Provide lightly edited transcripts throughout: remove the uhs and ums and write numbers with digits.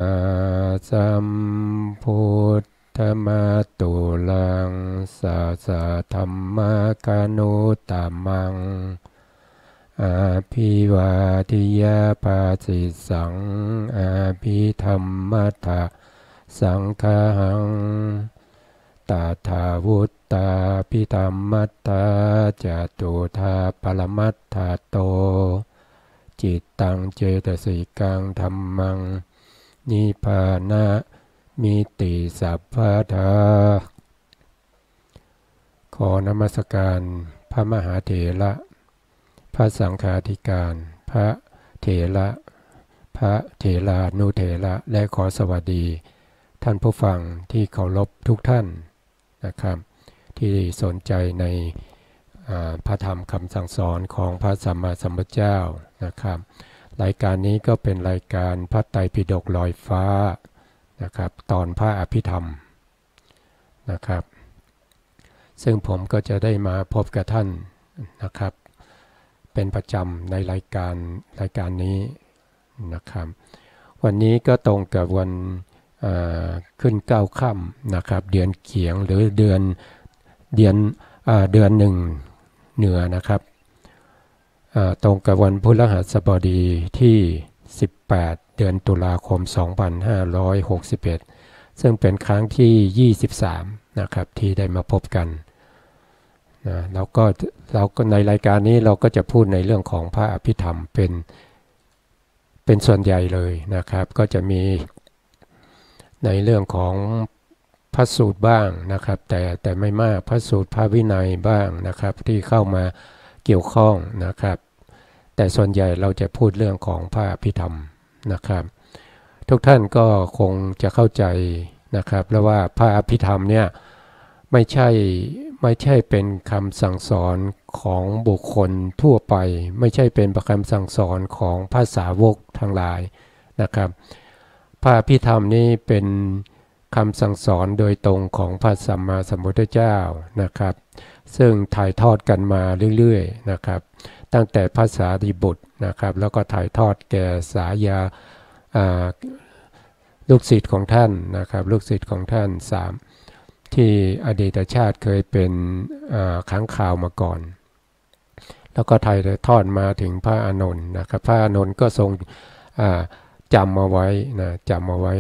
อาสัมพุทธมาตุลังสัสสะธัมมกานุตตมังอาภิวาทิยาภาสิสังอาภิธรรมัทธสังฆังตถาวุตตาภิธรรมัตถาจตุธาปรมัตถาโตจิตตังเจตสิกังธัมมังนิพพานะมิติสัพพทาขอนมัสการพระมหาเถระพระสังฆาธิการพระเถระพระเถรานุเถระและขอสวัสดีท่านผู้ฟังที่เคารพทุกท่านนะครับที่สนใจในพระธรรมคำสั่งสอนของพระสัมมาสัมพุทธเจ้านะครับรายการนี้ก็เป็นรายการพระไตรปิฎกลอยฟ้านะครับตอนพระอภิธรรมนะครับซึ่งผมก็จะได้มาพบกับท่านนะครับเป็นประจำในรายการนี้นะครับวันนี้ก็ตรงกับวันขึ้น9 ค่ำนะครับเดือนเขียงหรือเดือนหนึ่งเหนือนะครับตรงกับวันพฤหัสบดีที่18เดือนตุลาคม2561ซึ่งเป็นครั้งที่23นะครับที่ได้มาพบกันนะแล้วก็ในรายการนี้เราก็จะพูดในเรื่องของพระอภิธรรมเป็นส่วนใหญ่เลยนะครับก็จะมีในเรื่องของพระสูตรบ้างนะครับแต่ไม่มากพระสูตรพระวินัยบ้างนะครับที่เข้ามาเกี่ยวข้องนะครับแต่ส่วนใหญ่เราจะพูดเรื่องของพระอภิธรรมนะครับทุกท่านก็คงจะเข้าใจนะครับแล้วว่าพระอภิธรรมเนี่ยไม่ใช่เป็นคำสั่งสอนของบุคคลทั่วไปไม่ใช่เป็นคำสั่งสอนของพระสาวกทั้งหลายนะครับพระอภิธรรมนี้เป็นคำสั่งสอนโดยตรงของพระสัมมาสัมพุทธเจ้านะครับซึ่งถ่ายทอดกันมาเรื่อยๆนะครับตั้งแต่พระสารีบุตรนะครับแล้วก็ถ่ายทอดแก่สายาลูกศิษย์ของท่านนะครับลูกศิษย์ของท่าน3ที่อดีตชาติเคยเป็นค้างคาวมาก่อนแล้วก็ถ่ายทอดมาถึงพระอานนท์นะครับพระอานนท์ก็ทรงจำเอาไว้นะจำเอาไว้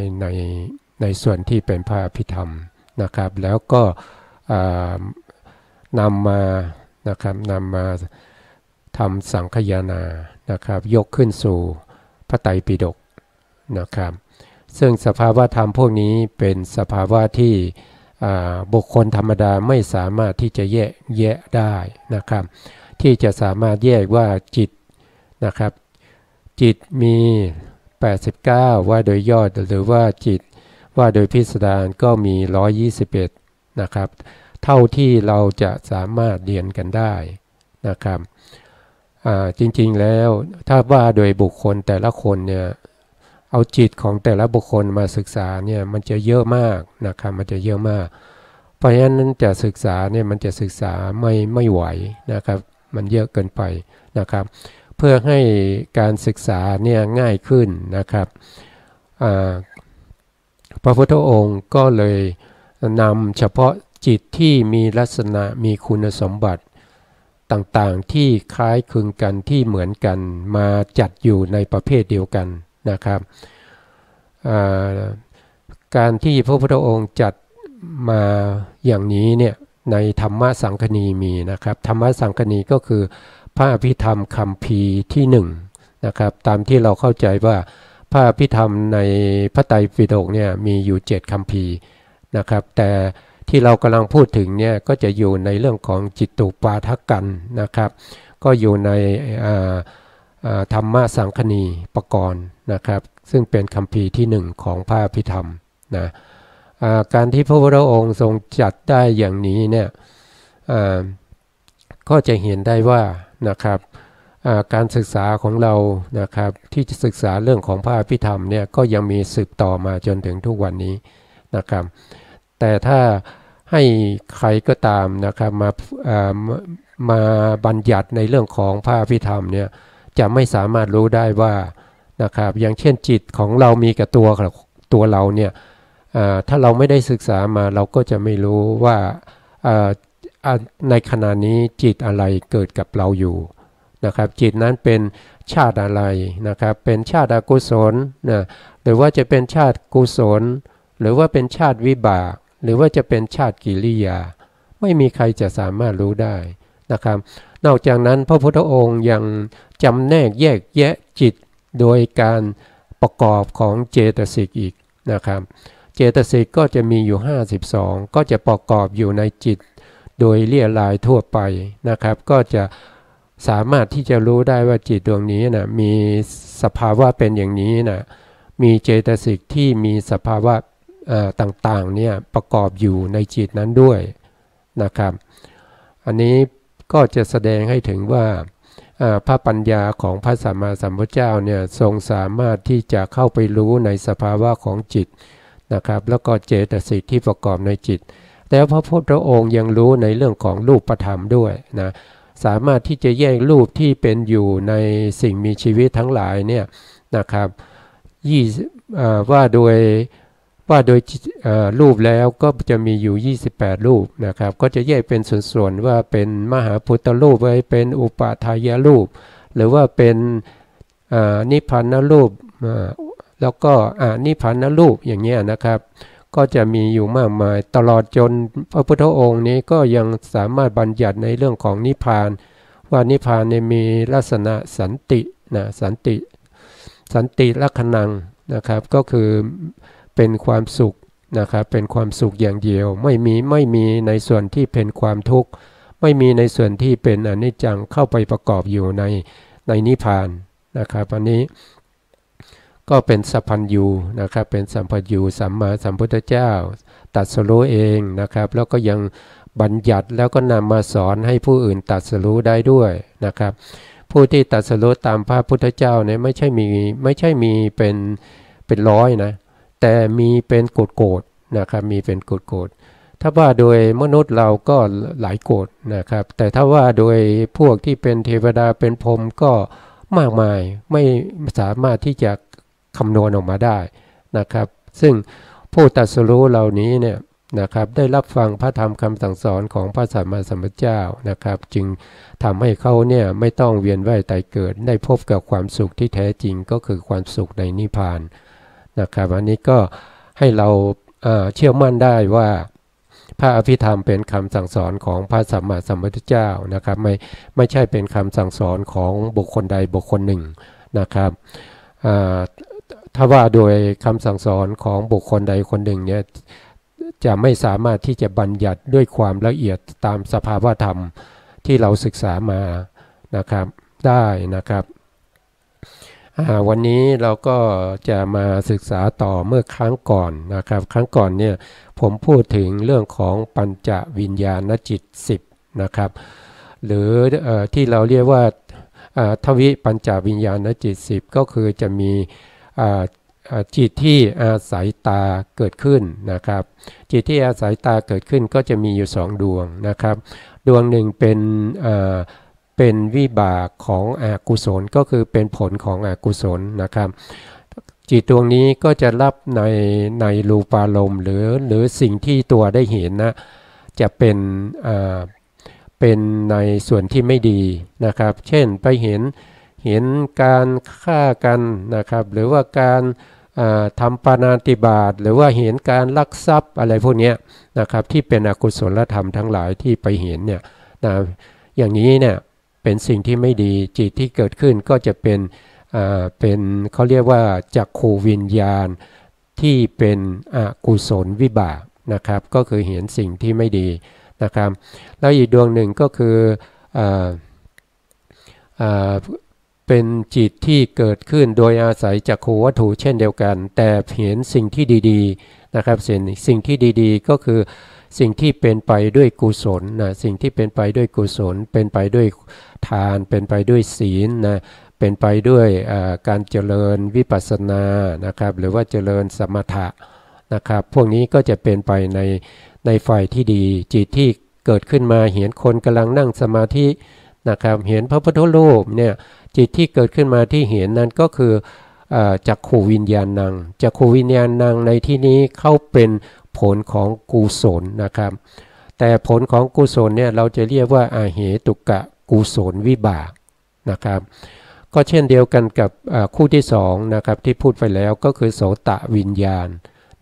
ในส่วนที่เป็นพระอภิธรรมนะครับแล้วก็นำมาทำสังคายนานะครับยกขึ้นสู่พระไตรปิฎกนะครับซึ่งสภาวะธรรมพวกนี้เป็นสภาวะที่บุคคลธรรมดาไม่สามารถที่จะแยกได้นะครับที่จะสามารถแยกว่าจิตนะครับจิตมี89ว่าโดยยอดหรือว่าจิตว่าโดยพิสดารก็มี121นะครับเท่าที่เราจะสามารถเรียนกันได้นะครับจริงๆแล้วถ้าว่าโดยบุคคลแต่ละคนเนี่ยเอาจิตของแต่ละบุคคลมาศึกษาเนี่ยมันจะเยอะมากนะครับมันจะเยอะมากเพราะฉะนั้นจะศึกษาเนี่ยมันจะศึกษาไม่ไหวนะครับมันเยอะเกินไปนะครับเพื่อให้การศึกษาเนี่ยง่ายขึ้นนะครับพระพุทธองค์ก็เลยนำเฉพาะจิตที่มีลักษณะมีคุณสมบัติต่างๆที่คล้ายคลึงกันที่เหมือนกันมาจัดอยู่ในประเภทเดียวกันนะครับการที่พระพุทธองค์จัดมาอย่างนี้เนี่ยในธรรมสังคณีมีนะครับธรรมสังคณีก็คือพระอภิธรรมคัมภีร์ที่1นะครับตามที่เราเข้าใจว่าพระอภิธรรมในพระไตรปิฎกเนี่ยมีอยู่7คัมภีร์นะครับแต่ที่เรากำลังพูดถึงเนี่ยก็จะอยู่ในเรื่องของจิตตุปาทกันนะครับก็อยู่ในธรรมสังคณีปกรณ์นะครับซึ่งเป็นคัมภีร์ที่1ของพระอภิธรรมนะการที่พระพุทธองค์ทรงจัดได้อย่างนี้เนี่ยก็จะเห็นได้ว่านะครับการศึกษาของเรานะครับที่จะศึกษาเรื่องของพระอภิธรรมเนี่ยก็ยังมีสืบต่อมาจนถึงทุกวันนี้นะครับแต่ถ้าให้ใครก็ตามนะครับมาบัญญัติในเรื่องของพระอภิธรรมเนี่ยจะไม่สามารถรู้ได้ว่า นะครับอย่างเช่นจิตของเรามีกับตัว ตัวเราเนี่ยถ้าเราไม่ได้ศึกษามาเราก็จะไม่รู้ว่าในขณะนี้จิตอะไรเกิดกับเราอยู่นะครับจิตนั้นเป็นชาติอะไรนะครับเป็นชาติอกุศลนะหรือว่าจะเป็นชาติกุศลหรือว่าเป็นชาติวิบากหรือว่าจะเป็นชาติกิริยาไม่มีใครจะสามารถรู้ได้นะครับนอกจากนั้นพระพุทธองค์ยังจำแนกแยกแยะจิตโดยการประกอบของเจตสิกอีกนะครับเจตสิกก็จะมีอยู่52ก็จะประกอบอยู่ในจิตโดยเลี่ยลายทั่วไปนะครับก็จะสามารถที่จะรู้ได้ว่าจิตดวงนี้นะมีสภาวะเป็นอย่างนี้นะมีเจตสิกที่มีสภาวะต่างๆเนี่ยประกอบอยู่ในจิตนั้นด้วยนะครับอันนี้ก็จะแสดงให้ถึงว่าพระปัญญาของพระสัมมาสัมพุทธเจ้าเนี่ยทรงสามารถที่จะเข้าไปรู้ในสภาวะของจิตนะครับแล้วก็เจตสิกที่ประกอบในจิตแล้วพระพุทธองค์ยังรู้ในเรื่องของรูปธรรมด้วยนะสามารถที่จะแยกรูปที่เป็นอยู่ในสิ่งมีชีวิตทั้งหลายเนี่ยนะครับว่าโดยรูปแล้วก็จะมีอยู่28รูปนะครับก็จะแยกเป็นส่วนๆว่าเป็นมหาพุทธรูปไว้เป็นอุปาทายรูปหรือว่าเป็นนิพพานรูปแล้วก็นิพพานรูปอย่างเงี้ยนะครับก็จะมีอยู่มากมายตลอดจนพระพุทธองค์นี้ก็ยังสามารถบัญญัติในเรื่องของนิพพานว่านิพพานเนี่ยมีลักษณะสันตินะสันติลักขณังนะครับก็คือเป็นความสุขนะครับเป็นความสุขอย่างเดียวไม่มีในส่วนที่เป็นความทุกข์ไม่มีในส่วนที่เป็นอนิจจังเข้าไปประกอบอยู่ในนิพพานนะครับอันนี้ก็เป็นสัพพัญญูนะครับเป็นสัมพัญญูสัมมาสัมพุทธเจ้าตรัสรู้เองนะครับแล้วก็ยังบัญญัติแล้วก็นำมาสอนให้ผู้อื่นตรัสรู้ได้ด้วยนะครับผู้ที่ตรัสรู้ตามพระพุทธเจ้าเนี่ยไม่ใช่มีเป็นร้อยนะแต่มีเป็นโกรธนะครับมีเป็นโกรธถ้าว่าโดยมนุษย์เราก็หลายโกรธนะครับแต่ถ้าว่าโดยพวกที่เป็นเทวดาเป็นพรหมก็มากมายไม่สามารถที่จะคำนวณออกมาได้นะครับซึ่งผู้ตรัสรู้เหล่านี้เนี่ยนะครับได้รับฟังพระธรรมคำสั่งสอนของพระสัมมาสัมพุทธเจ้านะครับจึงทำให้เขาเนี่ยไม่ต้องเวียนว่ายตายเกิดได้พบกับความสุขที่แท้จริงก็คือความสุขในนิพพานนะครับอันนี้ก็ให้เราเชื่อมั่นได้ว่าพระอภิธรรมเป็นคำสั่งสอนของพระสัมมาสัมพุทธเจ้านะครับไม่ใช่เป็นคำสั่งสอนของบุคคลใดบุคคลหนึ่งนะครับถ้าว่าโดยคำสั่งสอนของบุคคลใดคนหนึ่งเนี่ยจะไม่สามารถที่จะบัญญัติด้วยความละเอียดตามสภาวธรรมที่เราศึกษามานะครับได้นะครับวันนี้เราก็จะมาศึกษาต่อเมื่อครั้งก่อนนะครับครั้งก่อนเนี่ยผมพูดถึงเรื่องของปัญจวิญญาณจิต10นะครับหรือที่เราเรียกว่าทวิปัญจวิญญาณจิต10ก็คือจะมีจิตที่อาศัยตาเกิดขึ้นนะครับจิตที่อาศัยตาเกิดขึ้นก็จะมีอยู่2ดวงนะครับดวงหนึ่งเป็นวิบากของอกุศลก็คือเป็นผลของอกุศลนะครับจิตดวงนี้ก็จะรับในรูปารมณ์หรือสิ่งที่ตัวได้เห็นนะจะเป็นในส่วนที่ไม่ดีนะครับเช่นไปเห็นการฆ่ากันนะครับหรือว่าการทำปาณาติบาตหรือว่าเห็นการลักทรัพย์อะไรพวกนี้นะครับที่เป็นอกุศลธรรมทั้งหลายที่ไปเห็นเนี่ยนะอย่างนี้เนี่ยเป็นสิ่งที่ไม่ดีจิตที่เกิดขึ้นก็จะเป็นเขาเรียกว่าจักขูวิญญาณที่เป็นอกุศลวิบากนะครับก็คือเห็นสิ่งที่ไม่ดีนะครับแล้วอีกดวงหนึ่งก็คือเป็นจิตที่เกิดขึ้นโดยอาศัยจักขูวัตถุเช่นเดียวกันแต่เห็นสิ่งที่ดีๆนะครับสิ่งที่ดีๆก็คือสิ่งที่เป็นไปด้วยกุศลนะสิ่งที่เป็นไปด้วยกุศลเป็นไปด้วยทานเป็นไปด้วยศีลนะเป็นไปด้วยการเจริญวิปัสสนานะครับหรือว่าเจริญสมถะนะครับพวกนี้ก็จะเป็นไปในฝ่ายที่ดีจิตที่เกิดขึ้นมาเห็นคนกำลังนั่งสมาธินะครับเห็นพระพุทธรูปเนี่ยจิตที่เกิดขึ้นมาที่เห็นนั้นก็คือ จักขูวิญญาณังจักขูวิญญาณังในที่นี้เข้าเป็นผลของกุศลนะครับแต่ผลของกุศลเนี่ยเราจะเรียกว่าอาเหตุกะกุศลวิบากนะครับก็เช่นเดียวกันกับคู่ที่สองนะครับที่พูดไปแล้วก็คือโสตวิญญาณ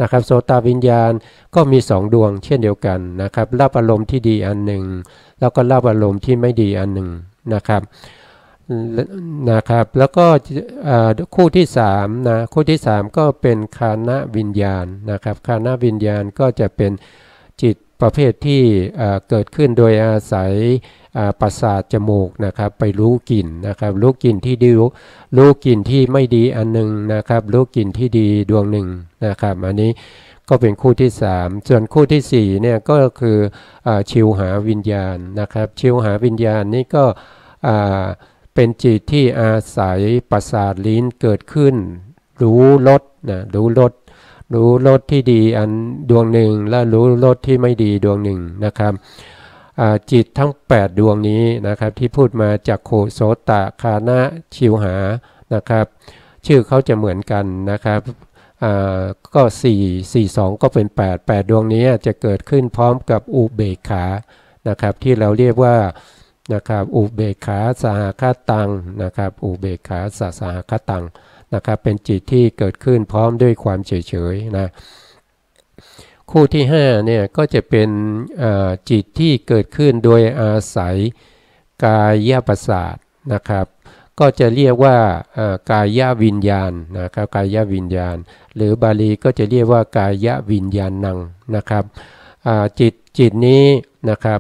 นะครับโสตวิญญาณก็มีสองดวงเช่นเดียวกันนะครับรับอารมณ์ที่ดีอันหนึ่งแล้วก็รับอารมณ์ที่ไม่ดีอันหนึ่งนะครับแล้วก็คู่ที่สามนะคู่ที่สามก็เป็นฆานวิญญาณนะครับฆานวิญญาณก็จะเป็นจิตประเภทที่เกิดขึ้นโดยอาศัยประสาทจมูกนะครับไปรู้กลิ่นนะครับรู้กลิ่นที่ดีรู้กลิ่นที่ไม่ดีอันหนึ่งนะครับรู้กลิ่นที่ดีดวงหนึ่งนะครับอันนี้ก็เป็นคู่ที่สามส่วนคู่ที่สี่เนี่ยก็คือชิวหาวิญญาณนะครับชิวหาวิญญาณนี่ก็เป็นจิตที่อาศัยประสาทลิ้นเกิดขึ้นรู้รสนะรู้รสที่ดีอันดวงหนึ่งและรู้รสที่ไม่ดีดวงหนึ่งนะครับจิตทั้ง8ดวงนี้นะครับที่พูดมาจากโคโสตะคานะชิวหานะครับชื่อเขาจะเหมือนกันนะครับก็4 2ก็เป็น8ดวงนี้จะเกิดขึ้นพร้อมกับอุเบกขานะครับที่เราเรียกว่านะครับอุเบกขาสหคตังนะครับอุเบกขาสหคตังนะครับเป็นจิตที่เกิดขึ้นพร้อมด้วยความเฉยๆนะคู่ที่5เนี่ยก็จะเป็นจิตที่เกิดขึ้นโดยอาศัยกายประสาทนะครับก็จะเรียกว่ากายวิญญาณนะครับกายวิญญาณหรือบาลีก็จะเรียกว่ากายวิญญาณังนะครับจิตนี้นะครับ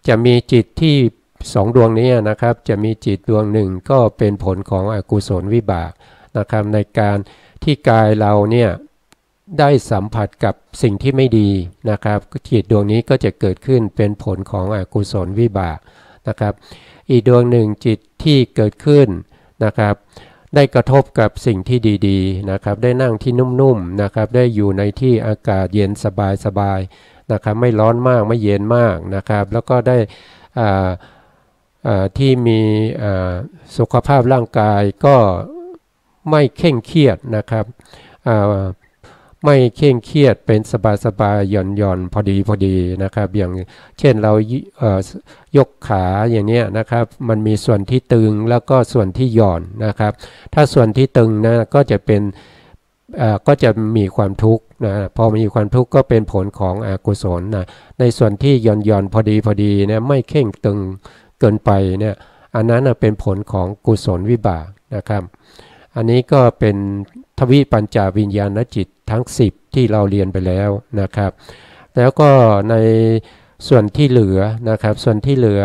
จะมีจิตที่2ดวงนี้นะครับจะมีจิตดวงหนึ่งก็เป็นผลของอกุศลวิบากนะครับในการที่กายเราเนี่ยได้สัมผัสกับสิ่งที่ไม่ดีนะครับจิตดวงนี้ก็จะเกิดขึ้นเป็นผลของอกุศลวิบากนะครับอีกดวงหนึ่งจิตที่เกิดขึ้นนะครับได้กระทบกับสิ่งที่ดีๆนะครับได้นั่งที่นุ่มๆนะครับได้อยู่ในที่อากาศเย็นสบายๆนะครับไม่ร้อนมากไม่เย็นมากนะครับแล้วก็ได้ที่มีสุขภาพร่างกายก็ไม่เคร่งเครียดนะครับไม่เคร่งเครียดเป็นสบายๆหย่อนพอดีนะครับอย่างเช่นเรายกขาอย่างนี้นะครับมันมีส่วนที่ตึงแล้วก็ส่วนที่หย่อนนะครับถ้าส่วนที่ตึงนะก็จะเป็นก็จะมีความทุกข์นะพอมีความทุกข์ก็เป็นผลของอกุศลนะในส่วนที่หย่อนพอดีเนี่ยไม่เข่งตึงเกินไปเนี่ยอันนั้นเป็นผลของกุศลวิบากนะครับอันนี้ก็เป็นทวิปัญจวิญญาณจิตทั้ง10ที่เราเรียนไปแล้วนะครับแล้วก็ในส่วนที่เหลือนะครับส่วนที่เหลือ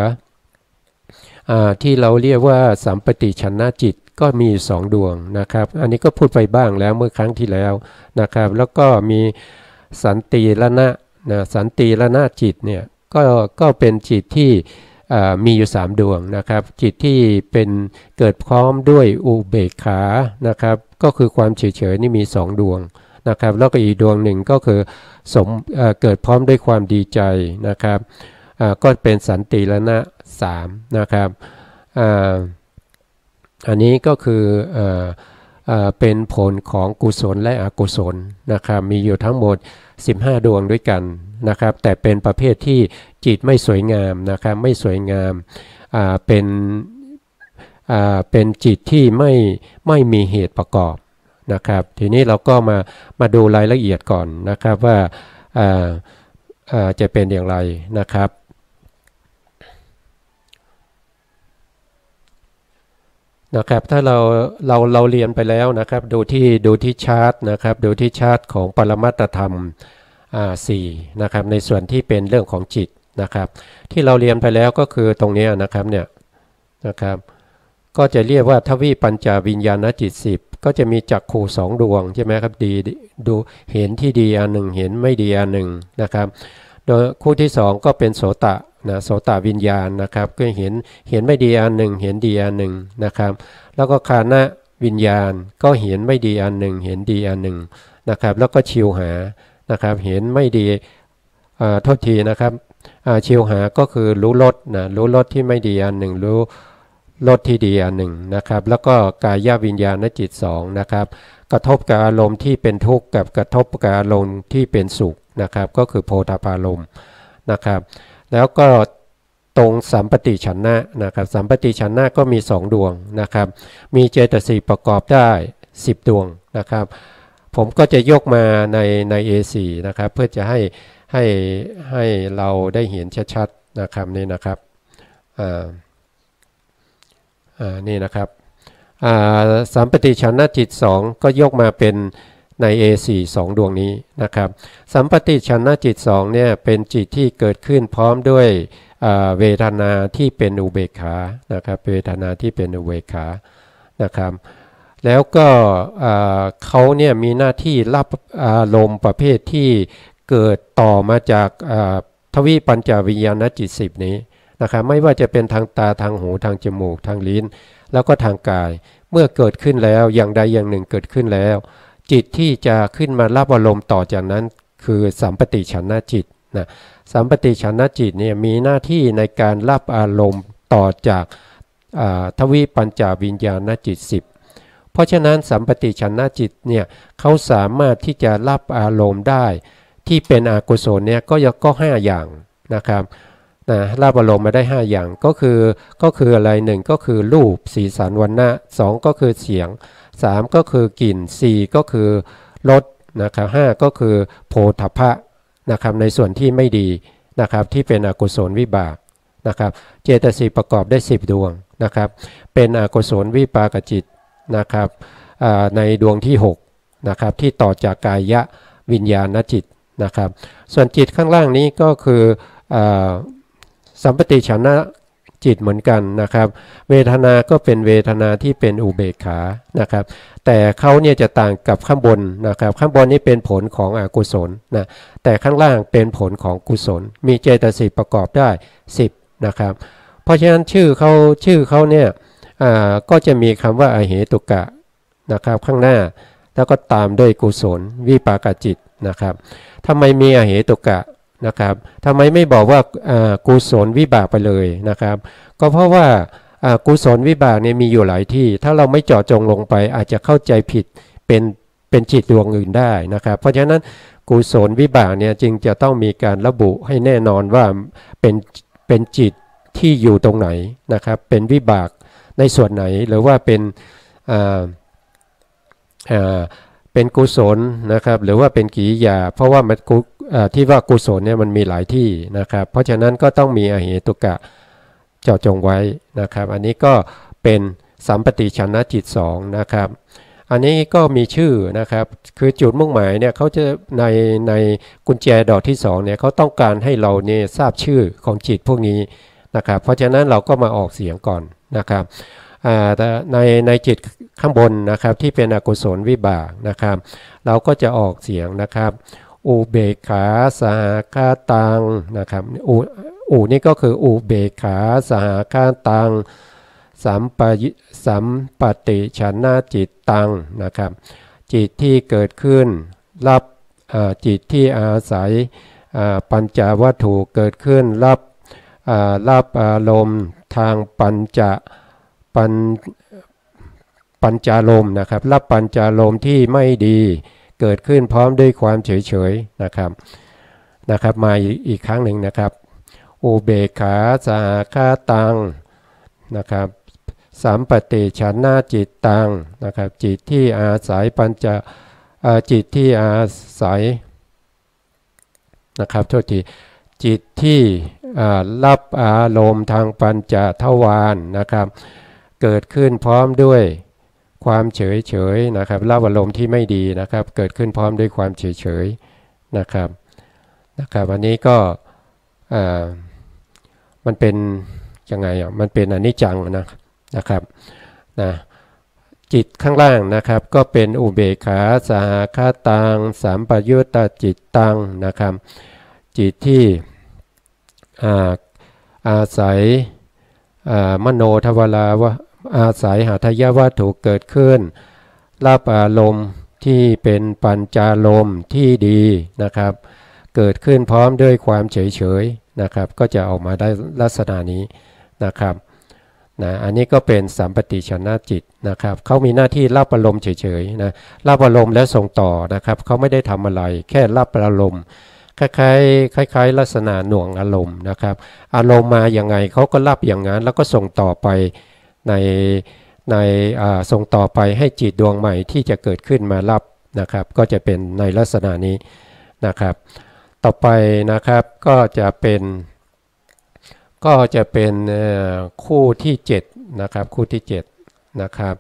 ที่เราเรียกว่าสัมปติชนะจิตก็มี2ดวงนะครับอันนี้ก็พูดไปบ้างแล้วเมื่อครั้งที่แล้วนะครับแล้วก็มีสันติละนะสันติละนะจิตเนี่ยก็เป็นจิตที่มีอยู่3ดวงนะครับจิตที่เป็นเกิดพร้อมด้วยอุเบกขานะครับก็คือความเฉยๆนี่มี2ดวงนะครับแล้วก็อีกดวงหนึ่งก็คือเกิดพร้อมด้วยความดีใจนะครับก็เป็นสันติละนะ3นะครับอันนี้ก็คือเป็นผลของกุศลและอกุศลนะครับมีอยู่ทั้งหมด15ดวงด้วยกันนะครับแต่เป็นประเภทที่จิตไม่สวยงามนะครับไม่สวยงามเป็นจิตที่ไม่มีเหตุประกอบนะครับทีนี้เราก็มาดูรายละเอียดก่อนนะครับว่าจะเป็นอย่างไรนะครับถ้าเราเรียนไปแล้วนะครับดูที่ชาร์ตนะครับดูที่ชาร์ตของปรมัตถธรรม4นะครับในส่วนที่เป็นเรื่องของจิตนะครับที่เราเรียนไปแล้วก็คือตรงนี้นะครับเนี่ยนะครับก็จะเรียกว่าทวิปัญจวิญญาณจิต10ก็จะมีจักขู่2ดวงใช่ไหมครับดีดูเห็นที่ดีอันหนึ่งเห็นไม่ดีอันหนึ่งนะครับโดยคู่ที่2ก็เป็นโสตะโสตวิญญาณนะครับก็เห็นไม่ดีอันหนึ่งเห็นดีอันหนึ่งนะครับแล้วก็คานะวิญญาณก็เห็นไม่ดีอันหนึ่งเห็นดีอันหนึ่งนะครับแล้วก็ชิวหานะครับเห็นไม่ดีโทษทีนะครับชิวหาก็คือรู้รสรู้รสที่ไม่ดีอันหนึ่ง รสที่ดีอันหนึ่งนะครับแล้วก็กายวิญญาณจิตสองนะครับกระทบกับอารมณ์ที่เป็นทุกข์กับกระทบกับอารมณ์ที่เป็นสุขนะครับก็คือโพธพารมณ์นะครับแล้วก็ตรงสัมปติฉันนะนะครับสัมปติฉันนะก็มี2ดวงนะครับมีเจตสิกประกอบได้10ดวงนะครับผมก็จะยกมาใน A4 นะครับเพื่อจะให้เราได้เห็นชัดๆนะครับนี่นะครับนี่นะครับสัมปติฉันนะจิต2ก็ยกมาเป็นใน A4 2ดวงนี้นะครับสัมปติฉันนะจิต2เนี่ยเป็นจิตที่เกิดขึ้นพร้อมด้วยเวทนาที่เป็นอุเบกขานะครับเวทนาที่เป็นอุเบกขานะครับแล้วก็เขาเนี่ยมีหน้าที่รับอารมณ์ประเภทที่เกิดต่อมาจากทวิปัญจวิญญาณจิต10นี้นะครับไม่ว่าจะเป็นทางตาทางหูทางจมูกทางลิ้นแล้วก็ทางกายเมื่อเกิดขึ้นแล้วอย่างใดอย่างหนึ่งเกิดขึ้นแล้วจิตที่จะขึ้นมารับอารมณ์ต่อจากนั้นคือสัมปติฉันนะจิตนะสัมปติฉันนะจิตเนี่ยมีหน้าที่ในการรับอารมณ์ต่อจากทวิปัญจวิญญาณจิต10เพราะฉะนั้นสัมปติฉันนะจิตเนี่ยเขาสามารถที่จะรับอารมณ์ได้ที่เป็นอกุศลเนี่ยก็5อย่างนะครับรับอารมณ์มาได้5อย่างก็คืออะไร1ก็คือรูปสีสันวรรณะ2ก็คือเสียง3ก็คือกลิ่น4ก็คือรสนะครับ5ก็คือโผฏฐัพพะนะครับในส่วนที่ไม่ดีนะครับที่เป็นอกุศลวิบากนะครับเจตสิกประกอบได้10ดวงนะครับเป็นอกุศลวิปากจิตนะครับในดวงที่6นะครับที่ต่อจากกายวิญญาณจิตนะครับส่วนจิตข้างล่างนี้ก็คือสัมปติฉันนะจิตเหมือนกันนะครับเวทนาก็เป็นเวทนาที่เป็นอุเบกขานะครับแต่เขาเนี่ยจะต่างกับข้างบนนะครับข้างบนนี้เป็นผลของอกุศลนะแต่ข้างล่างเป็นผลของกุศลมีเจตสิกประกอบได้10นะครับเพราะฉะนั้นชื่อเขาเนี่ยก็จะมีคำว่าอเหตุกะนะครับข้างหน้าแล้วก็ตามด้วยกุศลวิปากจิตนะครับทำไมมีอเหตุกะนะครับทำไมไม่บอกว่ากุศลวิบากไปเลยนะครับก็เพราะว่ากุศลวิบากเนี่ยมีอยู่หลายที่ถ้าเราไม่เจาะจงลงไปอาจจะเข้าใจผิดเป็นจิตดวงอื่นได้นะครับเพราะฉะนั้นกุศลวิบากเนี่ยจึงจะต้องมีการระบุให้แน่นอนว่าเป็นจิตที่อยู่ตรงไหนนะครับเป็นวิบากในส่วนไหนหรือว่าเป็นกุศลนะครับหรือว่าเป็นกิริยาเพราะว่ามันที่ว่ากุศลเนี่ยมันมีหลายที่นะครับเพราะฉะนั้นก็ต้องมีอเหตุกะเจาะจงไว้นะครับอันนี้ก็เป็นสัมปติฉันนะจิต2นะครับอันนี้ก็มีชื่อนะครับคือจุดมุ่งหมายเนี่ยเขาจะในกุญแจดอกที่2เนี่ยเขาต้องการให้เราเนี่ยทราบชื่อของจิตพวกนี้นะครับเพราะฉะนั้นเราก็มาออกเสียงก่อนนะครับแต่ในจิตข้างบนนะครับที่เป็นอกุศลวิบากนะครับเราก็จะออกเสียงนะครับอุเบกขาสหคาตังนะครับอุนี่ก็คืออุเบกขาสหคาตังสัมปติฉันนะจิตตังนะครับจิตที่เกิดขึ้นรับจิตที่อาศัยปัญจวัตถุเกิดขึ้นรับอารมณ์ทางปัญจารมณ์นะครับรับปัญจารมณ์ที่ไม่ดีเกิดขึ้นพร้อมด้วยความเฉยๆนะครับมาอีกครั้งหนึ่งนะครับอุเบกขาสหคาตังนะครับสัมปติฉันนะจิตตังนะครับจิตที่อาศัยจิตที่อาศัยนะครับโทษทีจิตที่รับอารมณ์ทางปัญจทวารนะครับเกิดขึ้นพร้อมด้วยความเฉยๆนะครับรับอารมณ์ที่ไม่ดีนะครับเกิดขึ้นพร้อมด้วยความเฉยๆนะครับอันนี้ก็มันเป็นยังไงมันเป็นอนิจจังนะครับจิตข้างล่างนะครับก็เป็นอุเบกขาสหคาตังสัมปยุตตจิตตังนะครับจิตที่อาศัยมโนทวาราวะอาศัยหาทายวัตถุเกิดขึ้นรับอารมณ์ที่เป็นปัญจารมณ์ที่ดีนะครับเกิดขึ้นพร้อมด้วยความเฉยๆนะครับก็จะออกมาได้ลักษณะนี้นะครับ นะอันนี้ก็เป็นสัมปติชนะจิตนะครับเขามีหน้าที่รับอารมณ์เฉยๆนะรับอารมณ์แล้วส่งต่อนะครับเขาไม่ได้ทำอะไรแค่รับอารมณ์คล้ายๆลักษณะหน่วงอารมณ์นะครับอารมณ์มาอย่างไงเขาก็รับอย่างนั้นแล้วก็ส่งต่อไปในส่งต่อไปให้จิตดวงใหม่ที่จะเกิดขึ้นมารับนะครับก็จะเป็นในลักษณะนี้นะครับต่อไปนะครับก็จะเป็นคู่ที่7นะครับคู่ที่7นะครับ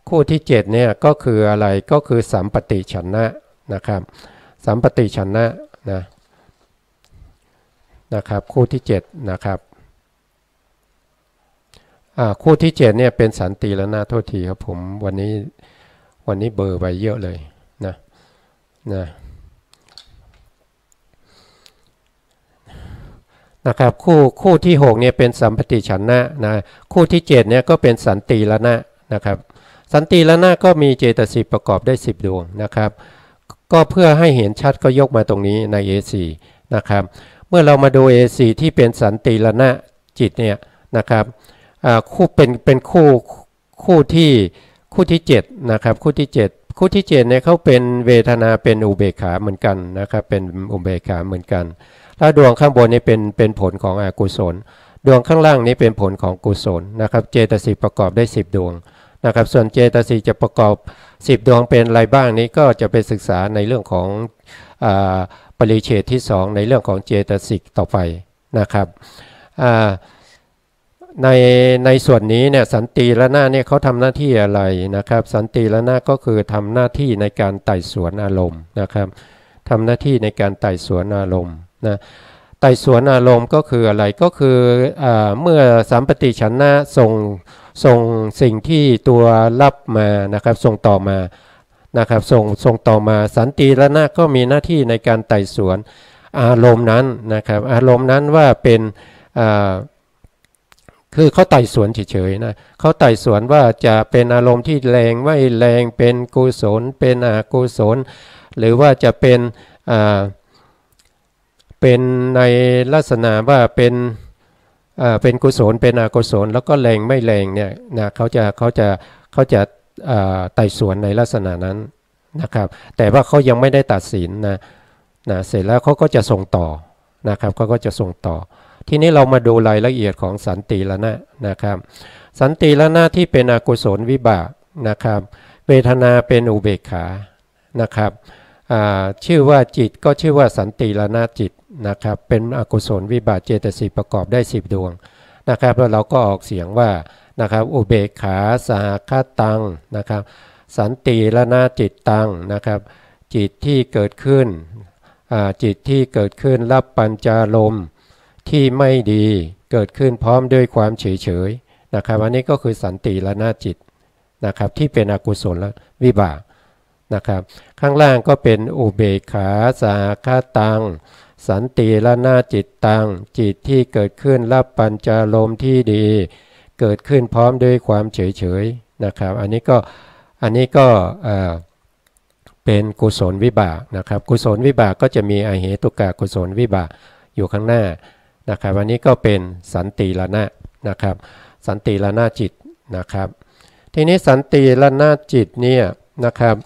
คู่ที่7เนี่ยก็คืออะไรก็คือสัมปติฉันนะนะครับสัมปติฉันนะนะครับคู่ที่7นะครับคู่ที่7เนี่ยเป็นสันติแล้วนะโทษทีครับผมวันนี้เบอร์ไปเยอะเลยนะครับคู่ที่6เนี่ยเป็นสัมปติฉันนะคู่ที่7เนี่ยก็เป็นสันติแล้วนะครับสันติแล้วนะก็มีเจตสิกประกอบได้10ดวงนะครับก็เพื่อให้เห็นชัดก็ยกมาตรงนี้ใน A4 นะครับเมื่อเรามาดู A4 ที่เป็นสันติละนะจิตเนี่ยนะครับคู่เป็นคู่ที่7นะครับคู่ที่7เนี่ยเขาเป็นเวทนาเป็นอุเบกขาเหมือนกันนะครับเป็นอุเบกขาเหมือนกันถ้าดวงข้างบนนี่เป็นผลของอกุศลดวงข้างล่างนี้เป็นผลของกุศลนะครับเจตสิกประกอบได้10ดวงนะครับส่วนเจตสิกจะประกอบ10ดวงเป็นอะไรบ้างนี้ก็จะไปศึกษาในเรื่องของปริเฉดที่2ในเรื่องของเจตสิกต่อไปนะครับในส่วนนี้เนี่ยสันติละนะเนี่ยเขาทำหน้าที่อะไรนะครับสันติละนะก็คือทำหน้าที่ในการไต่สวนอารมณ์นะครับทำหน้าที่ในการไต่สวนอารมณ์นะไต่สวนอารมณ์ก็คืออะไรก็คือเมื่อสัมปติฉันนะส่งสิ่งที่ตัวรับมานะครับส่งต่อมานะครับส่งต่อมาสันติละนะก็มีหน้าที่ในการไต่สวนอารมณ์นั้นนะครับอารมณ์นั้นว่าเป็นคือเขาไต่สวนเฉยๆนะเขาไต่สวนว่าจะเป็นอารมณ์ที่แรงไม่แรงเป็นกุศลเป็นอกุศลหรือว่าจะเป็นในลักษณะว่าเป็นกุศลเป็นอกุศลแล้วก็แรงไม่แรงเนี่ยนะเขาจะไต่สวนในลักษณะนั้นนะครับแต่ว่าเขายังไม่ได้ตัดสินนะเสร็จแล้วเขาก็จะส่งต่อนะครับเขาก็จะส่งต่อทีนี้เรามาดูรายละเอียดของสันติละนะนะครับสันติละนะที่เป็นอกุศลวิบากนะครับเวทนาเป็นอุเบกขานะครับชื่อว่าจิตก็ชื่อว่าสันติละนะจิตนะครับเป็นอกุศลวิบากเจตสิกประกอบได้10ดวงนะครับแล้วเราก็ออกเสียงว่านะครับอุเบกขาสหคตังนะครับสันติละนะจิตตังนะครับจิตที่เกิดขึ้นรับปัญจารมณ์ที่ไม่ดีเกิดขึ้นพร้อมด้วยความเฉยๆนะครับอันนี้ก็คือสันติละนะจิตนะครับที่เป็นอกุศลวิบากนะครับข้างล่างก็เป็นอุเบกขาสหคตังสันติละนะจิตตังจิตที่เกิดขึ้นรับปัญจารมณ์ที่ดีเกิดขึ้นพร้อมด้วยความเฉยๆนะครับอันนี้ก็เป็นกุศลวิบากนะครับกุศลวิบากก็จะมีอเหตุกะกุศลวิบากอยู่ข้างหน้านะครับอันนี้ก็เป็นสันติละนะนะครับสันติละนะจิตนะครับทีนี้สันติละนะจิตเนี่ยนะครับ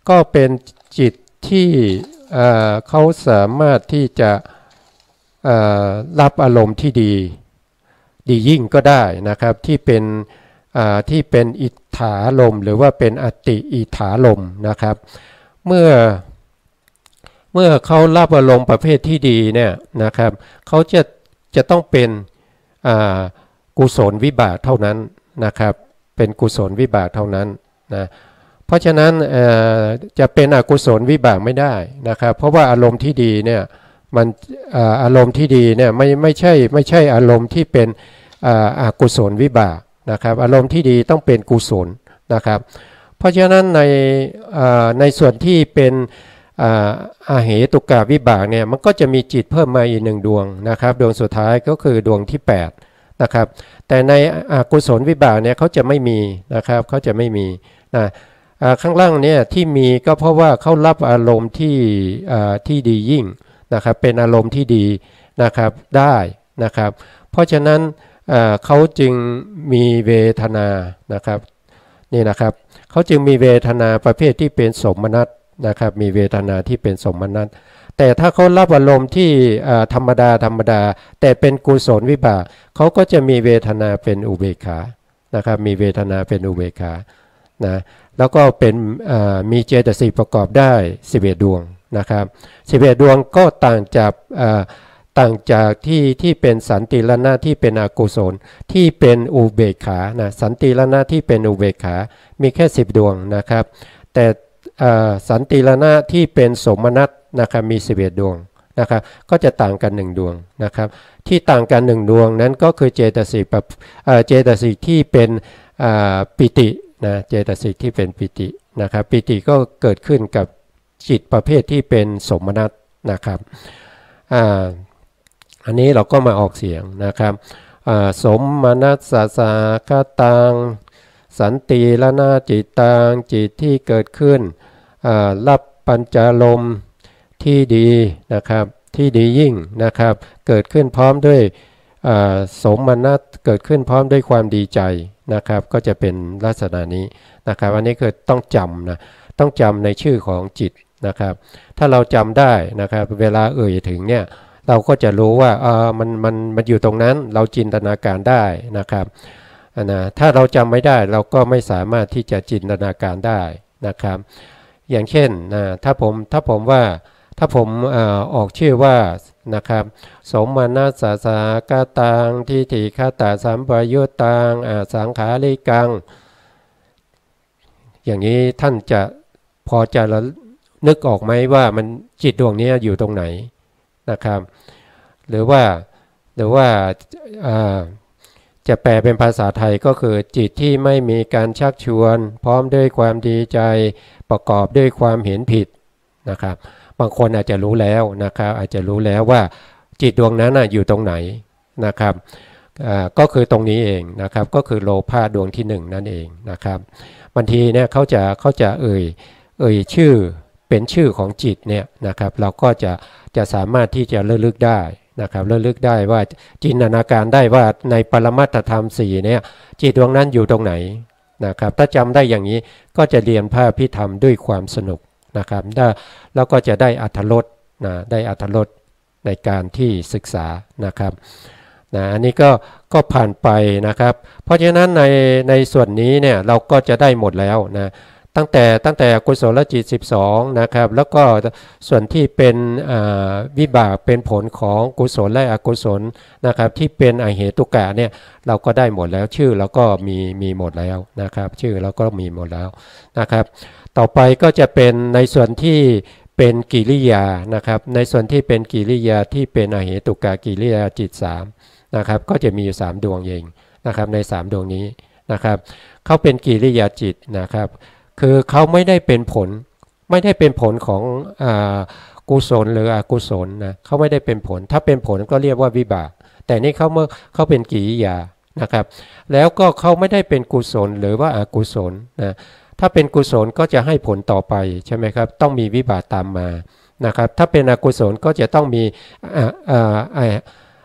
ก็เป็นจิตที่เขาสามารถที่จะรับอารมณ์ที่ดียิ่งก็ได้นะครับที่เป็นอิทธารมหรือว่าเป็นอติอิทธารมนะครับเมื่อเขารับอารมณ์ประเภทที่ดีเนี่ยนะครับเขาจะต้องเป็นกุศลวิบากเท่านั้นนะครับเป็นกุศลวิบากเท่านั้นนะเพราะฉะนั้นจะเป็นอกุศลวิบากไม่ได้นะครับเพราะว่าอารมณ์ที่ดีเนี่ยมันอารมณ์ที่ดีเนี่ยไม่ใช่อารมณ์ที่เป็นอกุศลวิบากนะครับอารมณ์ที่ดีต้องเป็นกุศลนะครับเพราะฉะนั้นในส่วนที่เป็นอาเหตุกะวิบากเนี่ยมันก็จะมีจิตเพิ่มมาอีก1ดวงนะครับดวงสุดท้ายก็คือดวงที่8นะครับแต่ในอกุศลวิบากเนี่ยเขาจะไม่มีนะครับเขาจะไม่มีนะข้างล่างเนี่ยที่มีก็เพราะว่าเขารับอารมณ์ที่ดียิ่งนะครับเป็นอารมณ์ที่ดีนะครับได้นะครับเพราะฉะนั้น เขาจึงมีเวทนานะครับนี่นะครับเขาจึงมีเวทนาประเภทที่เป็นสมนัตนะครับมีเวทนาที่เป็นสมนัตแต่ถ้าเขารับอารมณ์ที่ธรรมดาแต่เป็นกุศลวิบากเขาก็จะมีเวทนาเป็นอุเบกขานะครับมีเวทนาเป็นอุเบกขานะแล้วก็เป็นมีเจตสิกประกอบได้11ดวงนะครับ11ดวงก็ต่างจากที่เป็นสันติรณะที่เป็นอกุศลที่เป็นอุเบกขานะสันติรณะที่เป็นอุเบกขามีแค่10ดวงนะครับแต่สันติรณะที่เป็นสมนัตนะครับมี11ดวงนะครับก็จะต่างกัน1ดวงนะครับที่ต่างกัน1ดวงนั้นก็คือเจตสิกที่เป็นปิตินะเจตสิกที่เป็นปิตินะครับปิติก็เกิดขึ้นกับจิตประเภทที่เป็นสมนัตนะครับอันนี้เราก็มาออกเสียงนะครับสมนัสสาคตังสันติรณะจิตตังจิตที่เกิดขึ้นรับปัญจลมที่ดีนะครับที่ดียิ่งนะครับเกิดขึ้นพร้อมด้วยสมนัสเกิดขึ้นพร้อมด้วยความดีใจนะครับก็จะเป็นลักษณะนี้นะครับอันนี้คือต้องจำนะต้องจำในชื่อของจิตนะครับถ้าเราจำได้นะครับเวลาถึงเนี่ยเราก็จะรู้ว่ามันอยู่ตรงนั้นเราจินตนาการได้นะครับนะถ้าเราจำไม่ได้เราก็ไม่สามารถที่จะจินตนาการได้นะครับอย่างเช่นถ้าผมออกชื่อว่านะครับสมนัสสากตังทิฏฐิคตาสัมปยุตตังสังขาริกังอย่างนี้ท่านจะพอจะนึกออกไหมว่ามันจิตดวงนี้อยู่ตรงไหนนะครับหรือว่าจะแปลเป็นภาษาไทยก็คือจิตที่ไม่มีการชักชวนพร้อมด้วยความดีใจประกอบด้วยความเห็นผิดนะครับบางคนอาจจะรู้แล้วนะครับอาจจะรู้แล้วว่าจิตดวงนั้นอยู่ตรงไหนนะครับก็คือตรงนี้เองนะครับก็คือโลภะดวงที่1นั่นเองนะครับบางทีเนี่ยเขาจะเอ่ยชื่อเป็นชื่อของจิตเนี่ยนะครับเราก็จะสามารถที่จะระลึกได้นะครับระลึกได้ว่าจินตนาการได้ว่าในปรมัตถธรรม4เนี่ยจิตดวงนั้นอยู่ตรงไหนนะครับถ้าจำได้อย่างนี้ก็จะเรียนพระอภิธรรมด้วยความสนุกนะครับแล้วก็จะได้อรรถรสได้อรรถรสในการที่ศึกษานะครับอันนี้ก็ผ่านไปนะครับเพราะฉะนั้นในส่วนนี้เนี่ยเราก็จะได้หมดแล้วนะตั้งแต่กุศลจิต12นะครับแล้วก็ส่วนที่เป็นวิบากเป็นผลของกุศลและอกุศลนะครับที่เป็นอเหตุกะเนี่ยเราก็ได้หมดแล้วชื่อเราก็มีหมดแล้วนะครับชื่อเราก็มีหมดแล้วนะครับต่อไปก็จะเป็นในส่วนที่เป็นกิริยานะครับในส่วนที่เป็นกิริยาที่เป็นอเหตุกะกิริยาจิต3นะครับก็จะมีอยู่3ดวงเองนะครับใน3ดวงนี้นะครับเขาเป็นกิริยาจิตนะครับคือเขาไม่ได้เป็นผลของกุศลหรืออกุศลนะเขาไม่ได้เป็นผลถ้าเป็นผลก็เรียกว่าวิบากแต่นี่เขาเป็นกิริยานะครับแล้วก็เขาไม่ได้เป็นกุศลหรือว่าอกุศลนะถ้าเป็นกุศลก็จะให้ผลต่อไปใช่ไหมครับต้องมีวิบากตามมานะครับถ้าเป็นอกุศลก็จะต้องมี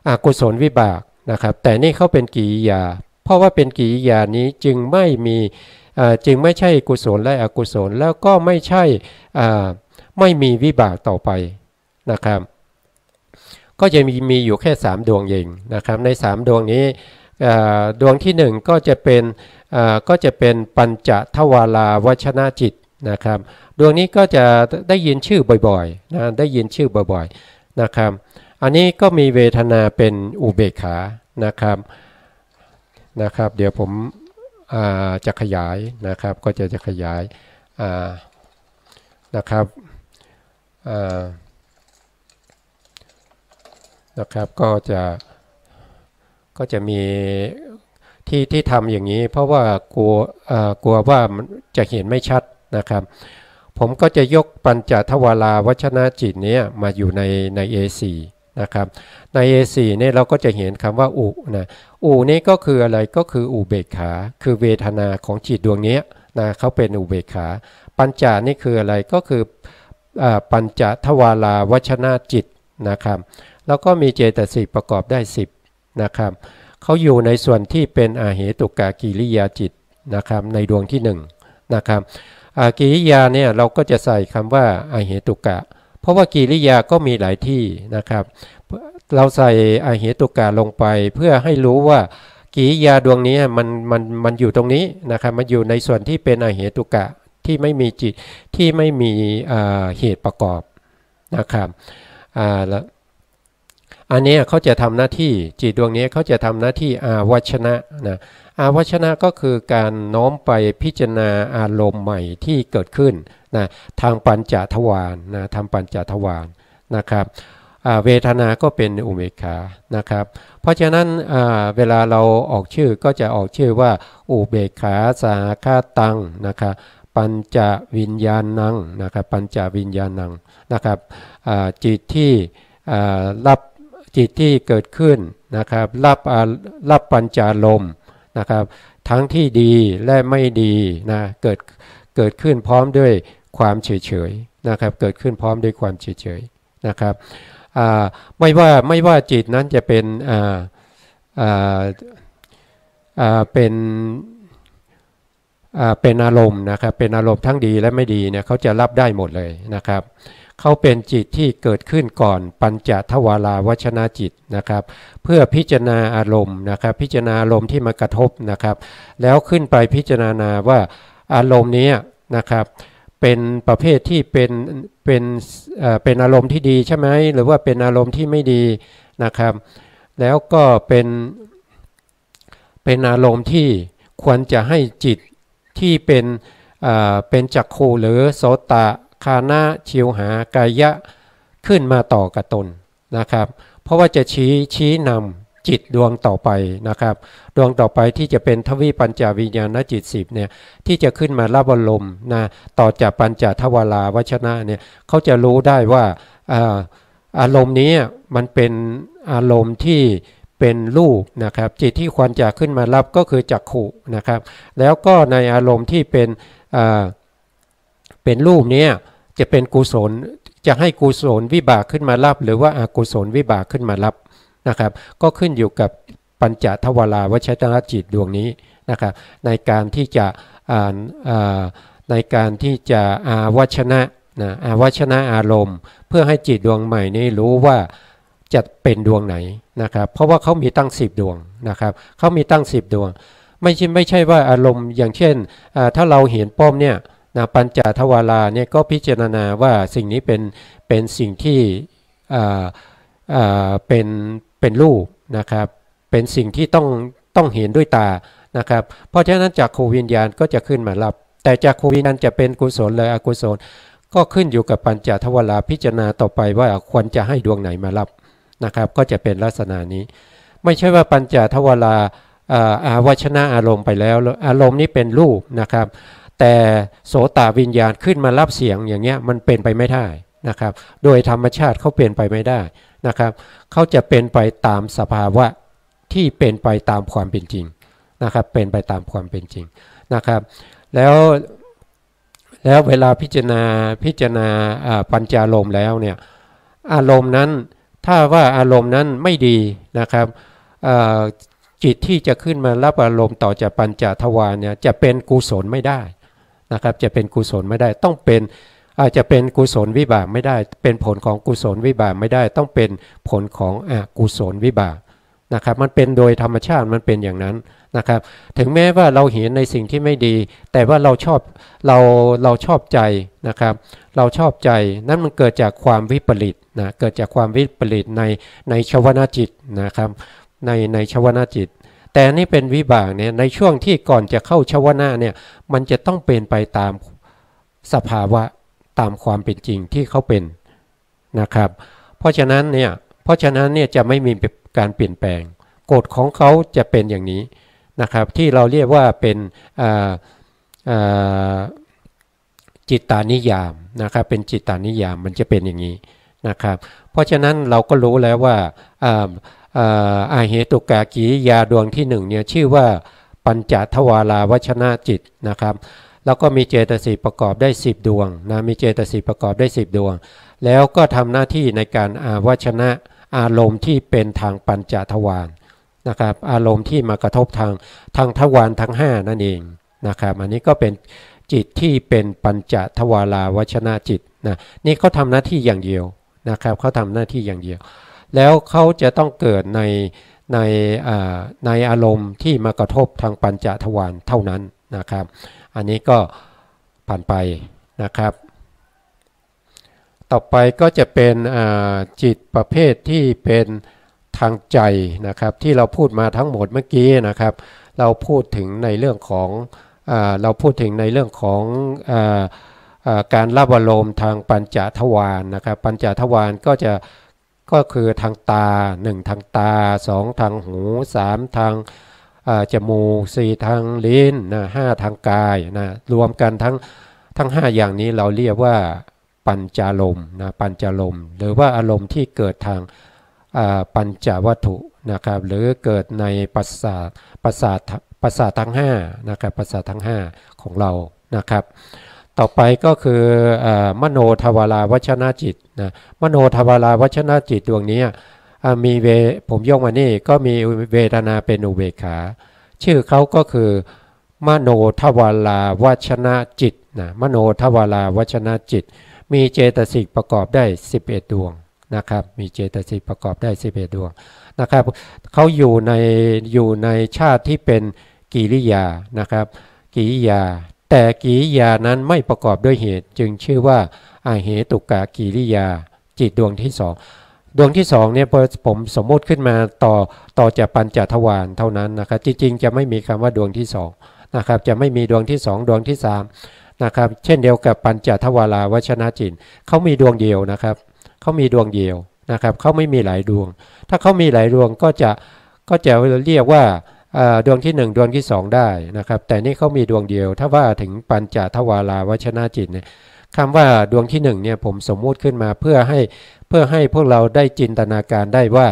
อกุศลวิบากนะครับแต่นี่เขาเป็นกิริยาเพราะว่าเป็นกิริยานี้จึงไม่ใช่กุศลและอกุศลแล้วก็ไม่มีวิบากต่อไปนะครับก็จะมีอยู่แค่3ดวงเองนะครับใน3ดวงนี้ดวงที่1ก็จะเป็นปัญจทวาราวชนะจิตนะครับดวงนี้ก็จะได้ยินชื่อบ่อยๆนะได้ยินชื่อบ่อยๆนะครับอันนี้ก็มีเวทนาเป็นอุเบกขานะครับเดี๋ยวผมจะขยายนะครับก็จะขยายนะครับก็จะมีที่ทำอย่างนี้เพราะว่ากลัวว่าจะเห็นไม่ชัดนะครับผมก็จะยกปัญจทวาราวชนะจิตนี้มาอยู่ใน A4 นะครับใน A4 เนี่ยเราก็จะเห็นคำว่าอุนะอุนี้ก็คืออะไรก็คืออุเบกขาคือเวทนาของจิตดวงนี้นะเขาเป็นอุเบกขาปัญจานี่คืออะไรก็คือปัญจทวาราวชนะจิตนะครับแล้วก็มีเจตสิกประกอบได้10นะครับ เขาอยู่ในส่วนที่เป็นอาเหตุกะกิริยาจิตนะครับในดวงที่1นะครับกิริยาเนี่ยเราก็จะใส่คำว่าอาเหตุกะเพราะว่ากิริยาก็มีหลายที่นะครับเราใส่อาเหตุกะลงไปเพื่อให้รู้ว่ากิริยาดวงนี้มันอยู่ตรงนี้นะครับมันอยู่ในส่วนที่เป็นอาเหตุกะที่ไม่มีจิตที่ไม่มีเหตุประกอบนะครับแล้วอันนี้เขาจะทำหน้าที่จิตดวงนี้เขาจะทำหน้าที่อาวัชนะนะอาวัชนะก็คือการน้อมไปพิจารณาอารมณ์ใหม่ที่เกิดขึ้นนะทางปัญจทวารนะทำปัญจทวารนะครับเวทนาก็เป็นอุเบกขานะครับเพราะฉะนั้นเวลาเราออกชื่อก็จะออกชื่อว่าอุเบกขาสาคาตังนะครับปัญจวิญญาณังนะครับปัญจวิญญาณังนะครับจิตที่รับจิตที่เกิดขึ้นนะครับรับปัญจารมณ์นะครับทั้งที่ดีและไม่ดีนะเกิดขึ้นพร้อมด้วยความเฉยๆนะครับเกิดขึ้นพร้อมด้วยความเฉยๆนะครับไม่ว่าจิตนั้นจะเป็นอารมณ์นะครับเป็นอารมณ์ทั้งดีและไม่ดีเนี่ยเขาจะรับได้หมดเลยนะครับเขาเป็นจิตที่เกิดขึ้นก่อนปัญจทวาราวชนะจิตนะครับเพื่อพิจารณาอารมณ์นะครับพิจารณาอารมณ์ที่มากระทบนะครับแล้วขึ้นไปพิจารณาว่าอารมณ์นี้นะครับเป็นประเภทที่เป็นอารมณ์ที่ดีใช่ไหมหรือว่าเป็นอารมณ์ที่ไม่ดีนะครับแล้วก็เป็นอารมณ์ที่ควรจะให้จิตที่เป็นจักขุหรือโสตคานะชิวหากายะขึ้นมาต่อกับตนนะครับเพราะว่าจะชี้นำจิตดวงต่อไปนะครับดวงต่อไปที่จะเป็นทวิปัญจวิญญาณจิต10เนี่ยที่จะขึ้นมารับอารมณ์นะต่อจากปัญจทวาราวชนะเนี่ยเขาจะรู้ได้ว่าอารมณ์นี้มันเป็นอารมณ์ที่เป็นรูปนะครับจิตที่ควรจะขึ้นมารับก็คือจักขุนะครับแล้วก็ในอารมณ์ที่เป็นรูปนี้จะเป็นกุศลจะให้กุศลวิบากขึ้นมารับหรือว่าอกุศลวิบากขึ้นมารับนะครับก็ขึ้นอยู่กับปัญจทวาราวชนะจิตดวงนี้นะครับในการที่จะอาวัชนะอาวัชนะอารมณ์เพื่อให้จิตดวงใหม่นี้รู้ว่าจะเป็นดวงไหนนะครับเพราะว่าเขามีตั้ง10ดวงนะครับเขามีตั้ง10ดวงไม่ใช่ว่าอารมณ์อย่างเช่นถ้าเราเห็นป้อมเนี่ยนะปัญจทวาราเนี่ยก็พิจารณาว่าสิ่งนี้เป็นสิ่งที่เป็นรูปนะครับเป็นสิ่งที่ต้องเห็นด้วยตานะครับเพราะฉะนั้นจักขุวิญญาณก็จะขึ้นมารับแต่จักขุวิญญาณจะเป็นกุศลหรืออกุศลก็ขึ้นอยู่กับปัญจทวาราพิจารณาต่อไปว่าควรจะให้ดวงไหนมารับนะครับก็จะเป็นลักษณะนี้ไม่ใช่ว่าปัญจทวาราอาวัชนะอารมณ์ไปแล้วอารมณ์นี้เป็นรูปนะครับแต่โสตวิญญาณขึ้นมารับเสียงอย่างเงี้ยมันเป็นไปไม่ได้นะครับโดยธรรมชาติเขาเป็นไปไม่ได้นะครับเขาจะเป็นไปตามสภาวะที่เป็นไปตามความเป็นจริงนะครับเป็นไปตามความเป็นจริงนะครับแล้วเวลาพิจารณาปัญจารมณ์แล้วเนี่ยอารมณ์นั้นถ้าว่าอารมณ์นั้นไม่ดีนะครับจิตที่จะขึ้นมารับอารมณ์ต่อจากปัญจทวารเนี่ยจะเป็นกุศลไม่ได้นะครับจะเป็นกุศลไม่ได้ต้องเป็นอาจจะเป็นกุศลวิบากไม่ได้เป็นผลของกุศลวิบากไม่ได้ต้องเป็นผลของอกุศลวิบากนะครับมันเป็นโดยธรรมชาติมันเป็นอย่างนั้นนะครับถึงแม้ว่าเราเห็นในสิ่งที่ไม่ดีแต่ว่าเราชอบใจนะครับเราชอบใจนั่นมันเกิดจากความวิปริตนะเกิดจากความวิปริตในชวนาจิตนะครับในชวนาจิตแต่นี่เป็นวิบากเนี่ยในช่วงที่ก่อนจะเข้าชวนาเนี่ยมันจะต้องเป็นไปตามสภาวะตามความเป็นจริงที่เขาเป็นนะครับเพราะฉะนั้นเนี่ยจะไม่มีการเปลี่ยนแปลงกฎของเขาจะเป็นอย่างนี้นะครับที่เราเรียกว่าเป็นจิตตานิยามนะครับเป็นจิตตานิยามมันจะเป็นอย่างนี้นะครับเพราะฉะนั้นเราก็รู้แล้วว่าอาเหตุกะกิริยาดวงที่1เนี่ยชื่อว่าปัญจทวาราวชนะจิตนะครับแล้วก็มีเจตสิกประกอบได้10ดวงนะมีเจตสิกประกอบได้10ดวงแล้วก็ทำหน้าที่ในการอาวัชนะอารมณ์ที่เป็นทางปัญจทวาร นะครับอารมณ์ที่มากระทบทางทวารทั้ง5นั่นเองนะครับอันนี้ก็เป็นจิตที่เป็นปัญจทวาราวชนะจิตนะนี่เขาทำหน้าที่อย่างเดียวนะครับเขาทำหน้าที่อย่างเดียวแล้วเขาจะต้องเกิดในอารมณ์ที่มากระทบทางปัญจทวารเท่านั้นนะครับอันนี้ก็ผ่านไปนะครับต่อไปก็จะเป็นจิตประเภทที่เป็นทางใจนะครับที่เราพูดมาทั้งหมดเมื่อกี้นะครับเราพูดถึงในเรื่องของการรับอารมณ์ทางปัญจทวารนะครับปัญจทวารก็คือทางตา1ทางตา2ทางหู3ทางจมูก4ทางลิ้นนะ5ทางกายนะรวมกันทั้ง5อย่างนี้เราเรียกว่าปัญจารมณ์นะปัญจารมณ์หรือว่าอารมณ์ที่เกิดทางปัญจวัตถุนะครับหรือเกิดในประสาททั้ง5นะครับประสาททั้ง5ของเรานะครับต่อไปก็คือมโนทวาราวชนะจิตนะมโนทวาราวชนะจิตดวงนี้มีผมยกมานี่ก็มีเวทนาเป็นอุเบกขาชื่อเขาก็คือมโนทวาราวชนะจิตนะมโนทวาราวชนะจิตมีเจตสิกประกอบได้11ดวงนะครับมีเจตสิกประกอบได้11ดวงนะครับเขาอยู่ในชาติที่เป็นกิริยานะครับกิริยาแต่กิริยานั้นไม่ประกอบด้วยเหตุจึงชื่อว่าอาเหตุกะกิริยาจิตดวงที่2ดวงที่2เนี่ยผมสมมติขึ้นมาต่อจากปัญจทวารเท่านั้นนะครับจริงๆจะไม่มีคำว่าดวงที่2นะครับจะไม่มีดวงที่2ดวงที่3นะครับเช่นเดียวกับปัญจทวาราวชนะจิตเขามีดวงเดียวนะครับเขามีดวงเดียวนะครับเขาไม่มีหลายดวงถ้าเขามีหลายดวงก็จะเรียกว่าดวงที่1ดวงที่2ได้นะครับแต่นี่เขามีดวงเดียวถ้าว่าถึงปัญจทวาราวชนะจิตเนี่ยคำว่าดวงที่1เนี่ยผมสมมุติขึ้นมาเพื่อให้พวกเราได้จินตนาการได้ว่า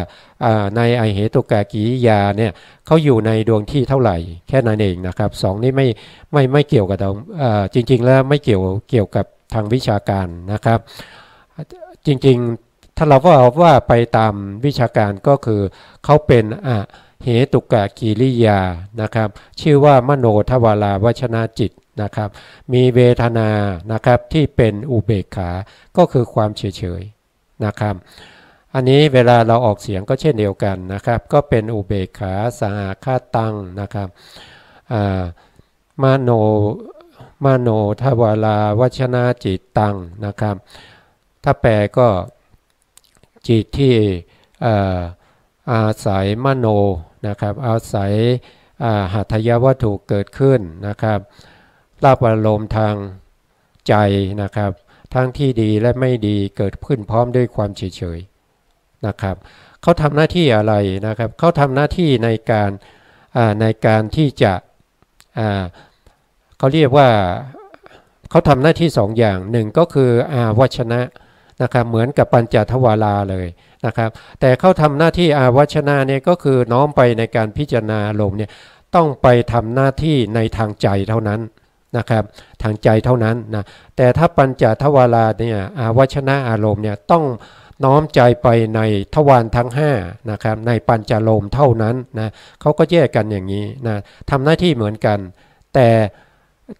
ในอเหตุกะกิริยาเนี่ยเขาอยู่ในดวงที่เท่าไหร่แค่นั้นเองนะครับ2นี่ไม่เกี่ยวกับจริงๆแล้วไม่เกี่ยวกับทางวิชาการนะครับจริงๆถ้าเราว่าไปตามวิชาการก็คือเขาเป็นเหตุกะกิริยานะครับชื่อว่ามโนทวาราวชนะจิตนะครับมีเวทนานะครับที่เป็นอุเบกขาก็คือความเฉยๆนะครับอันนี้เวลาเราออกเสียงก็เช่นเดียวกันนะครับก็เป็นอุเบกขาสหคาตังนะครับมโนทวาราวชนะจิตตังนะครับถ้าแปลก็จิตที่อาศัยมโนนะครับอาศัยหัตถยวัตถุเกิดขึ้นนะครับรับอารมณ์ทางใจนะครับทั้งที่ดีและไม่ดีเกิดขึ้นพร้อมด้วยความเฉยๆนะครับเขาทำหน้าที่อะไรนะครับเขาทำหน้าที่ในการที่จะเขาเรียกว่าเขาทำหน้าที่2อย่างหนึ่งก็คือวชนะนะครับเหมือนกับปัญจทวาราเลยนะครับแต่เขาทำหน้าที่วชนะเนี่ยก็คือน้อมไปในการพิจารณาอารมณ์เนี่ยต้องไปทำหน้าที่ในทางใจเท่านั้นนะครับทางใจเท่านั้นนะแต่ถ้าปัญจทวาราเนี่ยวชนะอารมณ์เนี่ยต้องน้อมใจไปในทวารทั้ง5นะครับในปัญจารมณ์เท่านั้นนะเขาก็แยกกันอย่างนี้นะทำหน้าที่เหมือนกันแ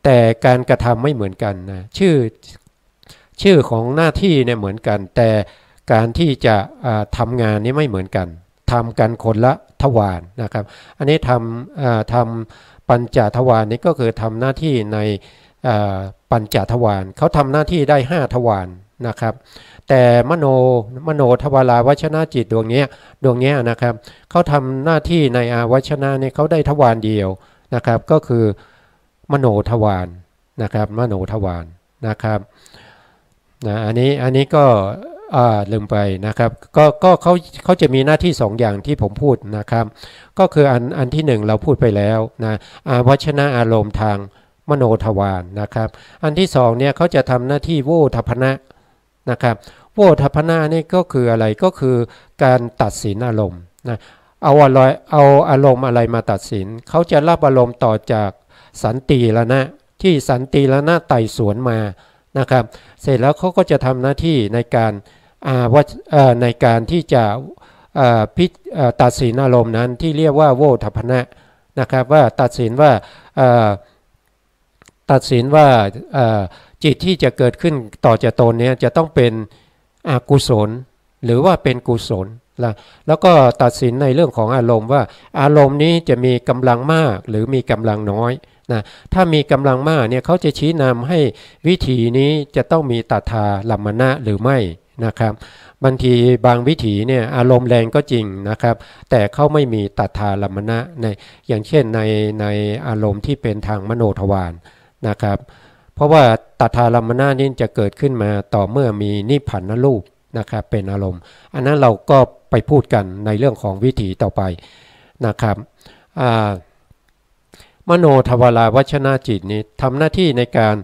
ต่การกระทำไม่เหมือนกันนะชื่อของหน้าที่เนี่ยเหมือนกันแต่การที่จะทำงานนี้ไม่เหมือนกันทำกันคนละทวารนะครับอันนี้ทำปัญจทวารนี้ก็คือทำหน้าที่ในปัญจทวารเขาทำหน้าที่ได้5ทวารนะครับแต่มโนทวาราวชนะจิตดวงนี้นะครับเขาทำหน้าที่ในวชนะเนี่ยเขาได้ทวารเดียวนะครับก็คือมโนทวารนะครับมโนทวารนะครับนะอันนี้ก็ลืมไปนะครับก็เขาจะมีหน้าที่2อย่างที่ผมพูดนะครับก็คืออันที่1เราพูดไปแล้วนะวชนะอารมณ์ทางมโนทวารนะครับอันที่2เนี่ยเขาจะทำหน้าที่โวทัพพนะนะครับโวทัพพนะนี่ก็คืออะไรก็คือการตัดสินอารมณ์นะเอาอารมณ์อะไรมาตัดสินเขาจะรับอารมณ์ต่อจากสันติละนะที่สันติละนะไต่สวนมานะครับเสร็จแล้วเขาก็จะทำหน้าที่ในการที่จะ ตัดสินอารมณ์นั้นที่เรียกว่าโวทัพพนะนะครับว่าตัดสินว่าจิตที่จะเกิดขึ้นต่อจากตนนี้จะต้องเป็นอกุศลหรือว่าเป็นกุศลแล้วก็ตัดสินในเรื่องของอารมณ์ว่าอารมณ์นี้จะมีกำลังมากหรือมีกำลังน้อยนะถ้ามีกำลังมากเนี่ยเขาจะชี้นำให้วิธีนี้จะต้องมีตัทธาลัมมณะหรือไม่นะครับบางทีบางวิถีเนี่ยอารมณ์แรงก็จริงนะครับแต่เขาไม่มีตัทธาลัมมณะในอย่างเช่นในอารมณ์ที่เป็นทางมโนทวารนะครับเพราะว่าตัทธาลัมมณะนี้จะเกิดขึ้นมาต่อเมื่อมีนิพพานรูปนะครับเป็นอารมณ์อันนั้นเราก็ไปพูดกันในเรื่องของวิถีต่อไปนะครับมโนทวาราวชนะจิตนี้ทำหน้าที่ในการ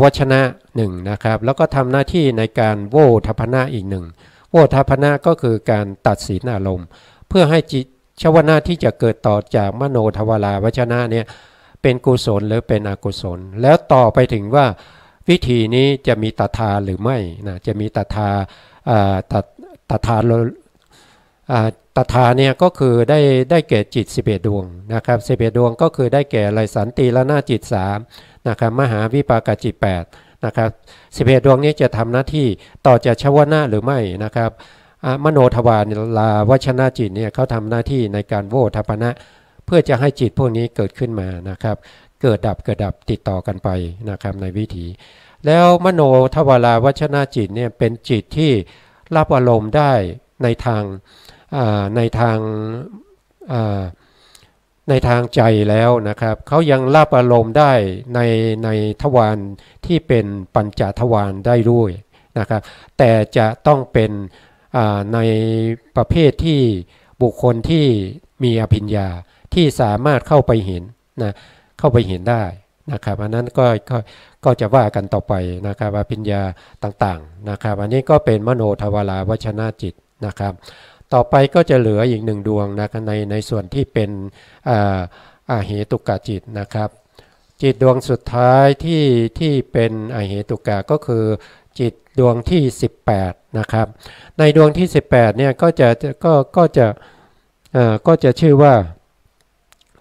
วชนะหนึ่งนะครับแล้วก็ทำหน้าที่ในการโวทัพพนะอีกหนึ่งโวทัพพนะก็คือการตัดสินอารมณ์เพื่อให้จิตชวนะที่จะเกิดต่อจากมโนทวาราวชนะเนี่ยเป็นกุศลหรือเป็นอกุศลแล้วต่อไปถึงว่าวิธีนี้จะมีตัทธาหรือไม่นะจะมีตัทธาตัทธาเนี่ยก็คือได้แก่จิต11ดวงนะครับ11ดวงก็คือได้แก่อะไรสันติละนาจิต3นะครับมหาวิปากจิต8นะครับ11ดวงนี้จะทำหน้าที่ต่อจากชวนะหรือไม่นะครับมโนทวาราวชนะจิตเนี่ยเขาทำหน้าที่ในการโวทัพพนะเพื่อจะให้จิตพวกนี้เกิดขึ้นมานะครับเกิดดับติดต่อกันไปนะครับในวิถีแล้วมโนทวาราวชนะจิตเนี่ยเป็นจิตที่รับอารมณ์ได้ในทางใจแล้วนะครับเขายังรับอารมณ์ได้ในทวารที่เป็นปัญจทวารได้ด้วยนะครับแต่จะต้องเป็นในประเภทที่บุคคลที่มีอภิญญาที่สามารถเข้าไปเห็นนะเข้าไปเห็นได้นะครับอันนั้นก็จะว่ากันต่อไปนะครับอภิญญาต่างๆนะครับอันนี้ก็เป็นมโนทวาราวชนะจิตนะครับต่อไปก็จะเหลืออีกหนึ่งดวงนะครับในส่วนที่เป็นเหตุกะจิตนะครับจิตดวงสุดท้ายที่เป็นเหตุกะก็คือจิตดวงที่18นะครับในดวงที่18เนี่ยก็จะชื่อว่า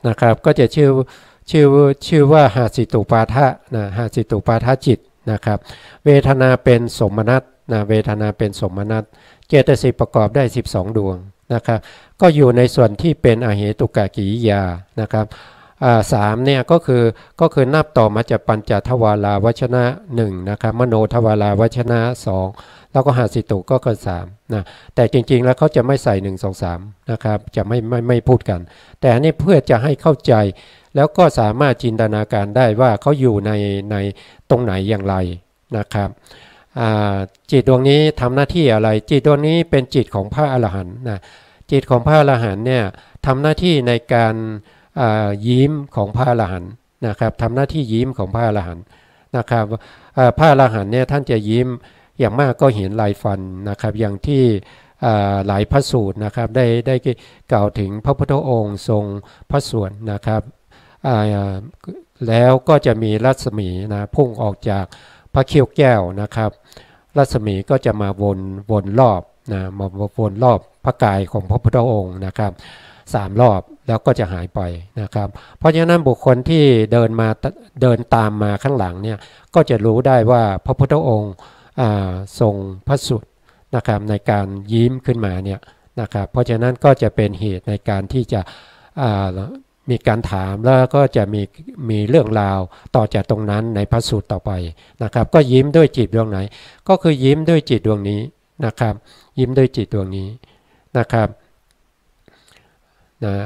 นะครับก็จะชื่อว่าหาสิตุปาทะนะหาสิตุปาทะจิตนะครับเวทนาเป็นสมนัตนะเวทนาเป็นสมนัตเจตสิกประกอบได้12ดวงนะครับก็อยู่ในส่วนที่เป็นอเหตุกะกิริยานะครับ3เนี่ยก็คือนับต่อมาจากปัญจทวาราวชนะ1นะครับมโนทวาราวชนะ2แล้วก็หาสิตุก็คือ3นะแต่จริงๆแล้วเขาจะไม่ใส่1 2 3นะครับจะไม่พูดกันแต่อันนี้เพื่อจะให้เข้าใจแล้วก็สามารถจินตนาการได้ว่าเขาอยู่ในตรงไหนอย่างไรนะครับจิตดวงนี้ทำหน้าที่อะไรจิตดวงนี้เป็นจิตของพระอรหันต์นะจิตของพระอรหันต์เนี่ยทำหน้าที่ในการยิ้มของพระอรหันต์นะครับทำหน้าที่ยิ้มของพระอรหันต์นะครับพระอรหันต์เนี่ยท่านจะยิ้มอย่างมากก็เห็นลายฟันนะครับอย่างที่หลายพระสูตรนะครับได้กล่าวถึงพระพุทธองค์ทรงพระส่วนนะครับแล้วก็จะมีรัศมีนะพุ่งออกจากพระเขี้ยวแก้วนะครับรัศมีก็จะมาวนรอบนะมาวนรอบพระกายของพระพุทธองค์นะครับ3 รอบแล้วก็จะหายไปนะครับเพราะฉะนั้นบุคคลที่เดินตามมาข้างหลังเนี่ยก็จะรู้ได้ว่าพระพุทธองค์ทรงพระสุดนะครับในการยิ้มขึ้นมาเนี่ยนะครับเพราะฉะนั้นก็จะเป็นเหตุในการที่จะมีการถามแล้วก็จะมีเรื่องราวต่อจากตรงนั้นในพระสูตรต่อไปนะครับก็ยิ้มด้วยจิตดวงไหนก็คือยิ้มด้วยจิตดวงนี้นะครับยิ้มด้วยจิตดวงนี้นะครับ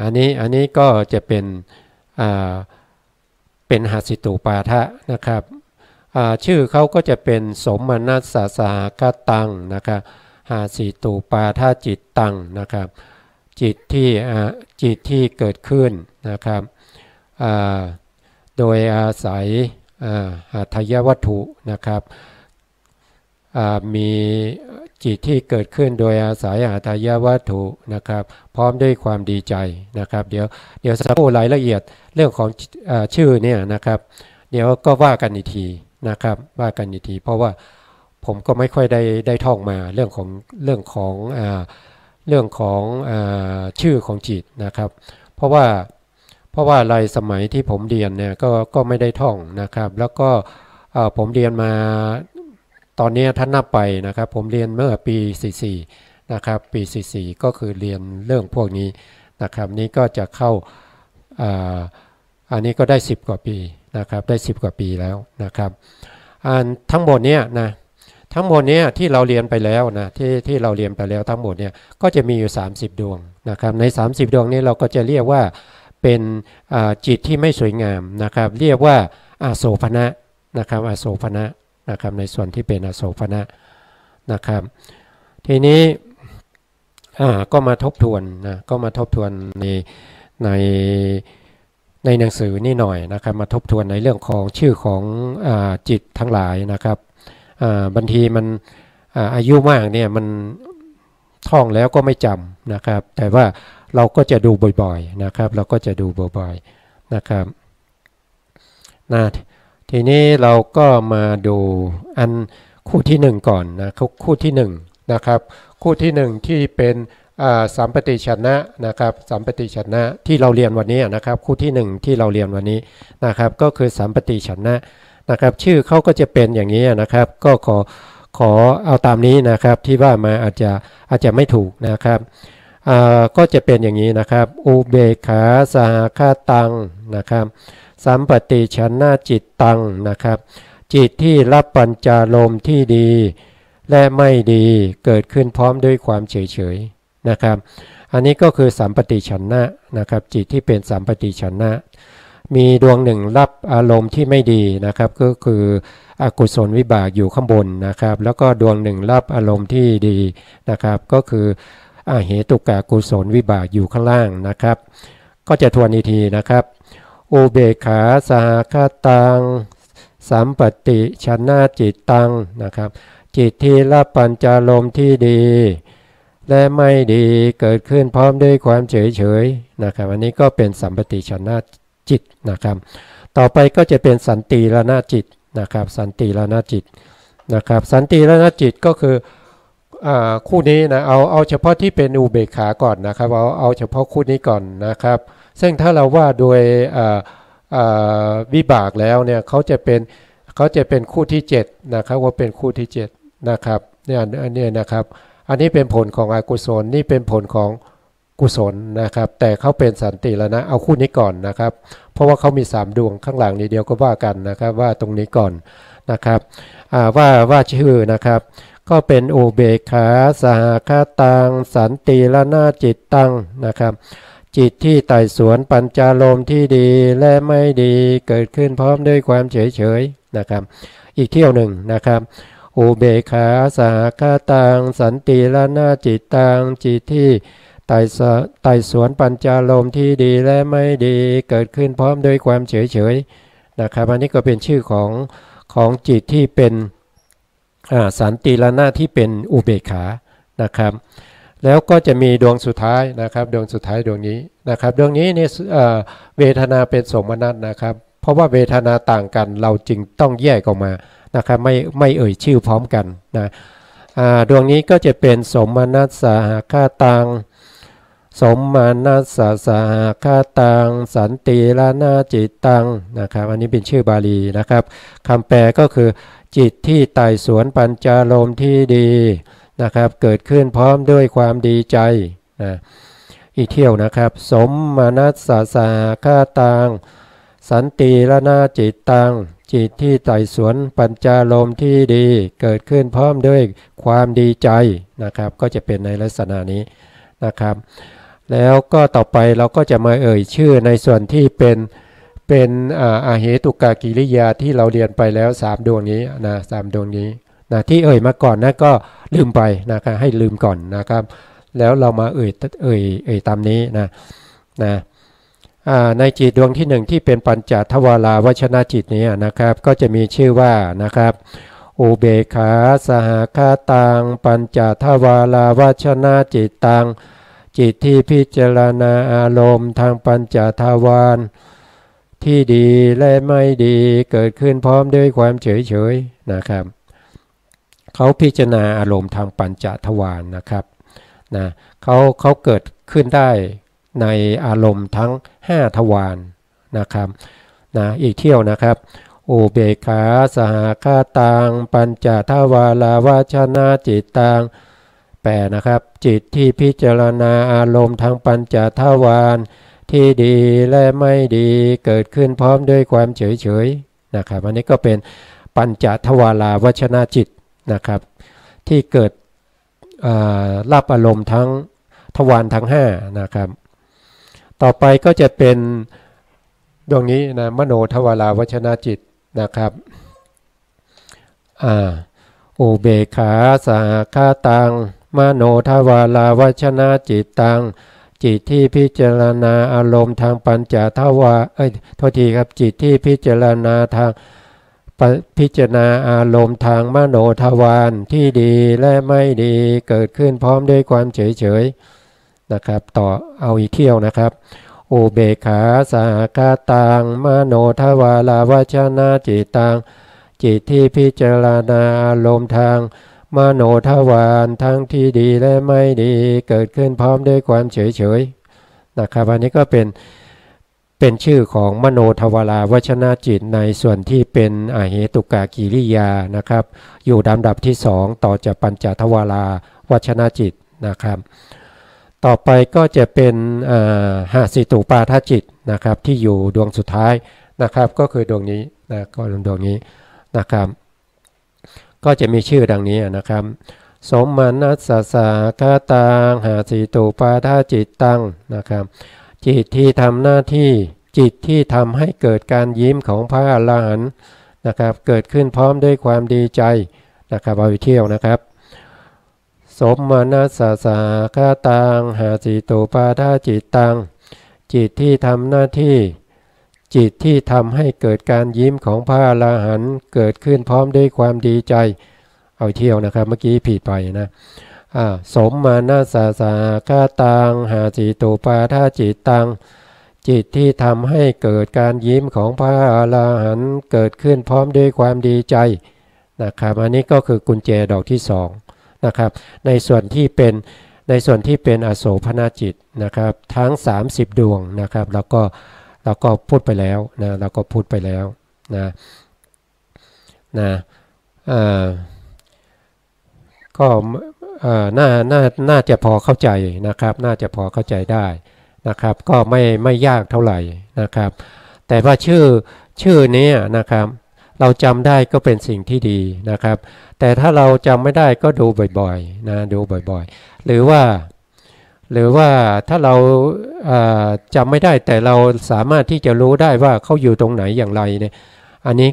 อันนี้ก็จะเป็นหาสิตุปาทะนะครับชื่อเขาก็จะเป็นสมนัสสะสหกตังนะครับหาสิตุปาทะจิตตังนะครับจิตที่เกิดขึ้นนะครับโดยอาศัยหทัยวัตถุนะครับมีจิตที่เกิดขึ้นโดยอาศัยหทัยวัตถุนะครับพร้อมด้วยความดีใจนะครับเดี๋ยวสักครู่รายละเอียดเรื่องของชื่อเนี่ยนะครับเดี๋ยวก็ว่ากันอีกทีนะครับว่ากันอีกทีเพราะ ผมก็ไม่ค่อยได้ท่องมาเรื่องของเรื่องของเรื่องของชื่อของจิตนะครับเพราะว่าอะไรสมัยที่ผมเรียนเนี่ยก็ไม่ได้ท่องนะครับแล้วก็ผมเรียนมาตอนนี้ท่านนับไปนะครับผมเรียนเมื่อปี44นะครับปี44ก็คือเรียนเรื่องพวกนี้นะครับนี้ก็จะเข้าอันนี้ก็ได้10กว่าปีนะครับได้10กว่าปีแล้วนะครับทั้งหมดเนี้ยนะทั้งหมดเนี้ยที่เราเรียนไปแล้วนะที่เราเรียนไปแล้วทั้งหมดเนี่ยก็จะมีอยู่30ดวงนะครับใน30ดวงนี้เราก็จะเรียกว่าเป็นจิตที่ไม่สวยงามนะครับเรียกว่าอโสภณะนะครับอโสภณะนะครับในส่วนที่เป็นอโสภณะนะครับทีนี้ก็มาทบทวนนะก็มาทบทวนในหนังสือนี่หน่อยนะครับมาทบทวนในเรื่องของชื่อของจิตทั้งหลายนะครับบางทีมันอายุมากเนี่ยมันท่องแล้วก็ไม่จำนะครับแต่ว่าเราก็จะดูบ่อยๆนะครับเราก็จะดูบ่อยๆนะครับทีนี้เราก็มาดูอันคู่ที่1ก่อนนะคู่ที่1นะครับคู่ที่1ที่เป็นสัมปติชนะนะครับสัมปติชนะที่เราเรียนวันนี้นะครับคู่ที่1ที่เราเรียนวันนี้นะครับก็คือสัมปติชนะนะครับชื่อเขาก็จะเป็นอย่างนี้นะครับก็ขอเอาตามนี้นะครับที่ว่ามาอาจจะไม่ถูกนะครับก็จะเป็นอย่างนี้นะครับอุเบกขาสหคาตังนะครับสัมปติชนะจิตตังนะครับจิตที่รับปัญจารมณ์ที่ดีและไม่ดีเกิดขึ้นพร้อมด้วยความเฉยๆนะครับอันนี้ก็คือสัมปติชนะนะครับจิตที่เป็นสัมปติชนะมีดวงหนึ่งรับอารมณ์ที่ไม่ดีนะครับก็คืออกุศลวิบากอยู่ข้างบนนะครับแล้วก็ดวงหนึ่งรับอารมณ์ที่ดีนะครับก็คือเหตุกะกุศลวิบากอยู่ข้างล่างนะครับก็จะทวนอีกทีนะครับอุเบกขาสหคตังสัมปติชนะจิตตังนะครับจิตที่รับปัญจารมณ์ที่ดีและไม่ดีเกิดขึ้นพร้อมด้วยความเฉยๆนะครับอันนี้ก็เป็นสัมปติชนะจิตนะครับต่อไปก็จะเป็นสันติระนาจิตนะครับสันติระนาจิตนะครับสันติระนาจิตก็คือคู่นี้นะเอาเฉพาะที่เป็นอุเบกขาก่อนนะครับเอาเฉพาะคู่นี้ก่อนนะครับซึ่งถ้าเราว่าโดยวิบากแล้วเนี่ยเขาจะเป็นคู่ที่7นะครับว่าเป็นคู่ที่7นะครับเนี่ยอันนี้นะครับอันนี้เป็นผลของอกุศลนี่เป็นผลของกุศลนะครับแต่เขาเป็นสันติแล้วนะเอาคู่นี้ก่อนนะครับเพราะว่าเขามี3ดวงข้างหลังนี้เดียวก็ว่ากันนะครับว่าตรงนี้ก่อนนะครับว่าชื่อนะครับก็เป็นอุเบกขาสหคตังสันติระนาจิตตังนะครับจิตที่ไต่สวนปัญจารมณ์ที่ดีและไม่ดีเกิดขึ้นพร้อมด้วยความเฉยๆนะครับอีกเที่ยวหนึ่งนะครับอุเบกขาสหคตังสันติระนาจิตตังจิตที่ไต่สวนปัญจารมณ์ที่ดีและไม่ดีเกิดขึ้นพร้อมด้วยความเฉยๆนะครับอันนี้ก็เป็นชื่อของจิตที่เป็นสันติระนาที่เป็นอุเบกขานะครับแล้วก็จะมีดวงสุดท้ายนะครับดวงสุดท้ายดวงนี้นะครับดวงนี้เนี่ยเวทนาเป็นสมนัตนะครับเพราะว่าเวทนาต่างกันเราจึงต้องแยกออกมานะครับไม่เอ่ยชื่อพร้อมกันนะดวงนี้ก็จะเป็นสมนัตสหคตังสมมานัสสหคตังสันติระนาจิตตังนะครับอันนี้เป็นชื่อบาลีนะครับคำแปลก็คือจิตที่ไต่สวนปัญจารมณ์ที่ดีนะครับเกิดขึ้นพร้อมด้วยความดีใจนะอีกเที่ยวนะครับสมมานัสสหคตังสันติระนาจิตตังจิตที่ไต่สวนปัญจารมณ์ที่ดีเกิดขึ้นพร้อมด้วยความดีใจนะครับก็จะเป็นในลักษณะนี้นะครับแล้วก็ต่อไปเราก็จะมาเอ่ยชื่อในส่วนที่เป็นอาเหตุกกิริยาที่เราเรียนไปแล้ว3ดวงนี้นะ3ดวงนี้นะที่เอ่ยมาก่อนนะก็ลืมไปนะครับให้ลืมก่อนนะครับแล้วเรามาเอ่ยตามนี้นะในจิตดวงที่1ที่เป็นปัญจทวาราวชนะจิตนี้นะครับก็จะมีชื่อว่านะครับอุเบกขาสหคตังปัญจทวาราวชนะจิตตังจิตที่พิจารณาอารมณ์ทางปัญจทวารที่ดีและไม่ดีเกิดขึ้นพร้อมด้วยความเฉยๆนะครับ เขาพิจารณาอารมณ์ทางปัญจทวารนะครับนะเขาเกิดขึ้นได้ในอารมณ์ทั้ง5ทวารนะครับนะอีกเที่ยวนะครับอุเบกขาสหคาตังปัญจทวาราวัชนะจิตตังแปลนะครับจิตที่พิจารณาอารมณ์ทางปัญจทวารที่ดีและไม่ดีเกิดขึ้นพร้อมด้วยความเฉยๆนะครับอันนี้ก็เป็นปัญจทวาราวัชนะจิตนะครับที่เกิดรับอารมณ์ทั้งทวารทั้ง5นะครับต่อไปก็จะเป็นดวงนี้นะมโนทวาราวัชนะจิตนะครับอุเบกขาสหคาตังมโนทวาราวัชนะจิตตังจิตที่พิจารณาอารมณ์ทางปัญจทวารโทษทีครับจิตที่พิจารณาทางพิจารณาอารมณ์ทางมโนทวารที่ดีและไม่ดีเกิดขึ้นพร้อมด้วยความเฉยๆนะครับต่อเอาอีกเที่ยวนะครับอุเบกขาสหคาตังมโนทวาราวัชนะจิตตังจิตที่พิจารณาอารมณ์ทางมโนทวารทั้งที่ดีและไม่ดีเกิดขึ้นพร้อมด้วยความเฉยๆนะครับอันนี้ก็เป็นชื่อของมโนทวาราวัชนะจิตในส่วนที่เป็นอเหตุกกิริยานะครับอยู่ลำดับที่2ต่อจากปัญจทวาราวัชนะจิตนะครับต่อไปก็จะเป็นหสิตุปาทจิตนะครับที่อยู่ดวงสุดท้ายนะครับก็คือดวงนี้นะก็ดวงนี้นะครับก็จะมีชื่อดังนี้นะครับสมมานัสสะคาตังหสิตุปาทจิตตังนะครับจิตที่ทำหน้าที่จิตที่ทำให้เกิดการยิ้มของพระอรหันต์นะครับเกิดขึ้นพร้อมด้วยความดีใจนะครับเอาไปเที่ยวนะครับสมมานัสสะคาตังหสิตุปาทจิตตังจิตที่ทำหน้าที่จิตที่ทำให้เกิดการยิ้มของพระอรหันต์เกิดขึ้นพร้อมด้วยความดีใจเอาเที่ยวนะครับเมื่อกี้ผิดไปนะสมมานัสสะคาตังหสิตุปาทจิตตังจิตที่ทำให้เกิดการยิ้มของพระอรหันต์เกิดขึ้นพร้อมด้วยความดีใจนะครับอันนี้ก็คือกุญแจดอกที่2นะครับในส่วนที่เป็นอโสภณจิตนะครับทั้ง30ดวงนะครับเราก็พูดไปแล้วนะเราก็พูดไปแล้วนะก็น่าจะพอเข้าใจนะครับน่าจะพอเข้าใจได้นะครับก็ไม่ยากเท่าไหร่นะครับแต่ว่าชื่อนี้นะครับเราจำได้ก็เป็นสิ่งที่ดีนะครับแต่ถ้าเราจำไม่ได้ก็ดูบ่อยๆนะดูบ่อยๆหรือว่าถ้าเราจำไม่ได้แต่เราสามารถที่จะรู้ได้ว่าเขาอยู่ตรงไหนอย่างไรเนี่ยอันนี้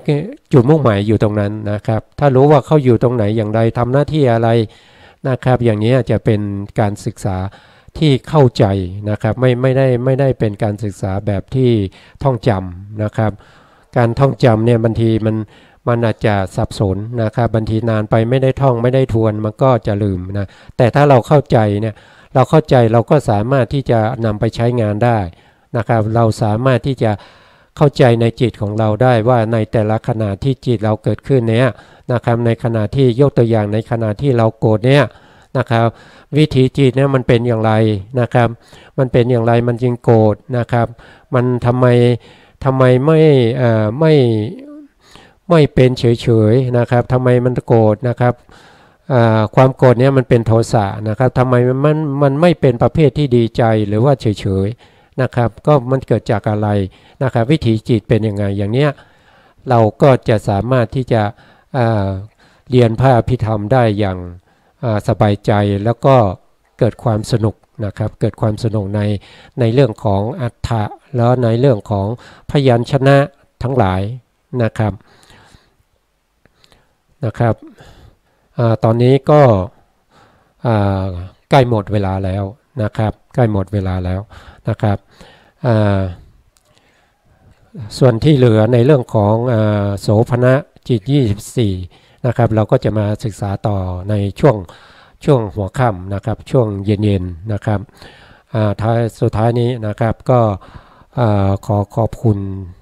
จุดมุ่งหมายอยู่ตรงนั้นนะครับถ้ารู้ว่าเขาอยู่ตรงไหนอย่างไรทำหน้าที่อะไรนะครับอย่างนี้จะเป็นการศึกษาที่เข้าใจนะครับไม่ได้เป็นการศึกษาแบบที่ท่องจำนะครับการท่องจำเนี่ยบางทีมันอาจจะสับสนนะครับบางทีนานไปไม่ได้ท่องไม่ได้ทวนมันก็จะลืมนะแต่ถ้าเราเข้าใจเนี่ยเราก็สามารถที่จะนำไปใช้งานได้นะครับเราสามารถที่จะเข้าใจในจิตของเราได้ว่าในแต่ละขณะที่จิตเราเกิดขึ้นเนี่ยนะครับในขณะที่ยกตัวอย่างในขณะที่เราโกรธเนี่ยนะครับวิถีจิตเนี่ยมันเป็นอย่างไรนะครับมันเป็นอย่างไรมันจึงโกรธนะครับมันทำไมไม่เป็นเฉยๆนะครับทำไมมันโกรธนะครับความโกรธเนี่ยมันเป็นโทสะนะครับทำไมมันไม่เป็นประเภทที่ดีใจหรือว่าเฉยๆนะครับก็มันเกิดจากอะไรนะครับวิถีจิตเป็นยังไงอย่างเนี้ยเราก็จะสามารถที่จะเรียนพระอภิธรรมได้อย่างสบายใจแล้วก็เกิดความสนุกนะครับเกิดความสนุกในเรื่องของอัฏฐะแล้วในเรื่องของพยัญชนะทั้งหลายนะครับตอนนี้ก็ใกล้หมดเวลาแล้วนะครับใกล้หมดเวลาแล้วนะครับส่วนที่เหลือในเรื่องของโสภณจิต24นะครับเราก็จะมาศึกษาต่อในช่วงหัวค่ำนะครับช่วงเย็นๆนะครับสุดท้ายนี้นะครับก็ขอบคุณ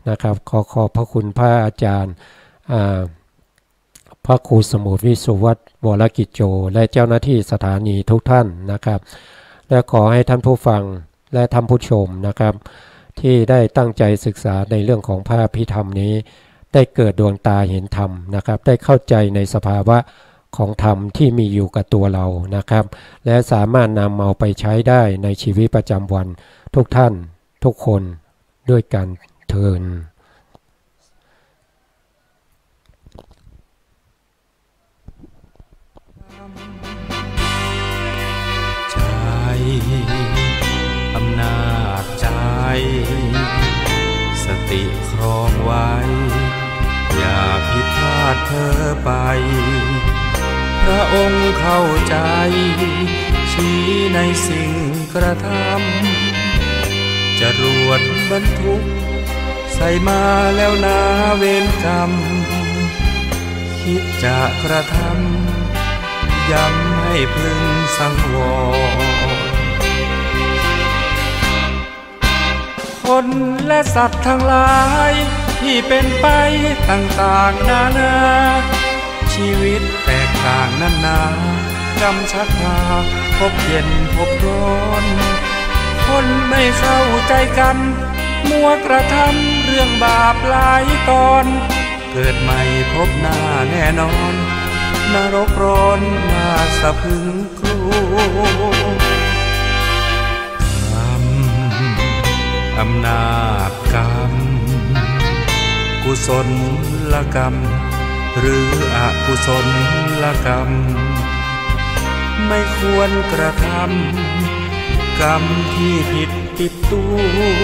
นะครับขอบพระคุณพระอาจารย์ พระครูสมุทรวิสุวัตรวรกิจโจและเจ้าหน้าที่สถานีทุกท่านนะครับและขอให้ท่านผู้ฟังและท่านผู้ชมนะครับที่ได้ตั้งใจศึกษาในเรื่องของพระอภิธรรมนี้ได้เกิดดวงตาเห็นธรรมนะครับได้เข้าใจในสภาวะของธรรมที่มีอยู่กับตัวเรานะครับและสามารถนำเอาไปใช้ได้ในชีวิตประจำวันทุกท่านทุกคนด้วยกันเทินใจอำนาจใจสติครองไว้อย่าผิดพลาดเพ้อไปพระองค์เข้าใจชี้ในสิ่งกระทำจรวดบรรทุกใส่มาแล้วนาเวรกรรมคิดจะกระทำย้ำให้พึงสังวรคนและสัตว์ทั้งหลายที่เป็นไปต่างๆนานาชีวิตแตกต่างนานากรรมชักพาพบเย็นพบร้อนคนไม่เข้าใจกันมัวกระทำเรื่องบาปหลายตอนเกิดใหม่พบหน้าแน่นอนนรกร้อนน่าสะพรึงกลัวอำนาจกรรมกุศลกรรมหรืออกุศลกรรมไม่ควรกระทำกรรมที่ผิดติดตัว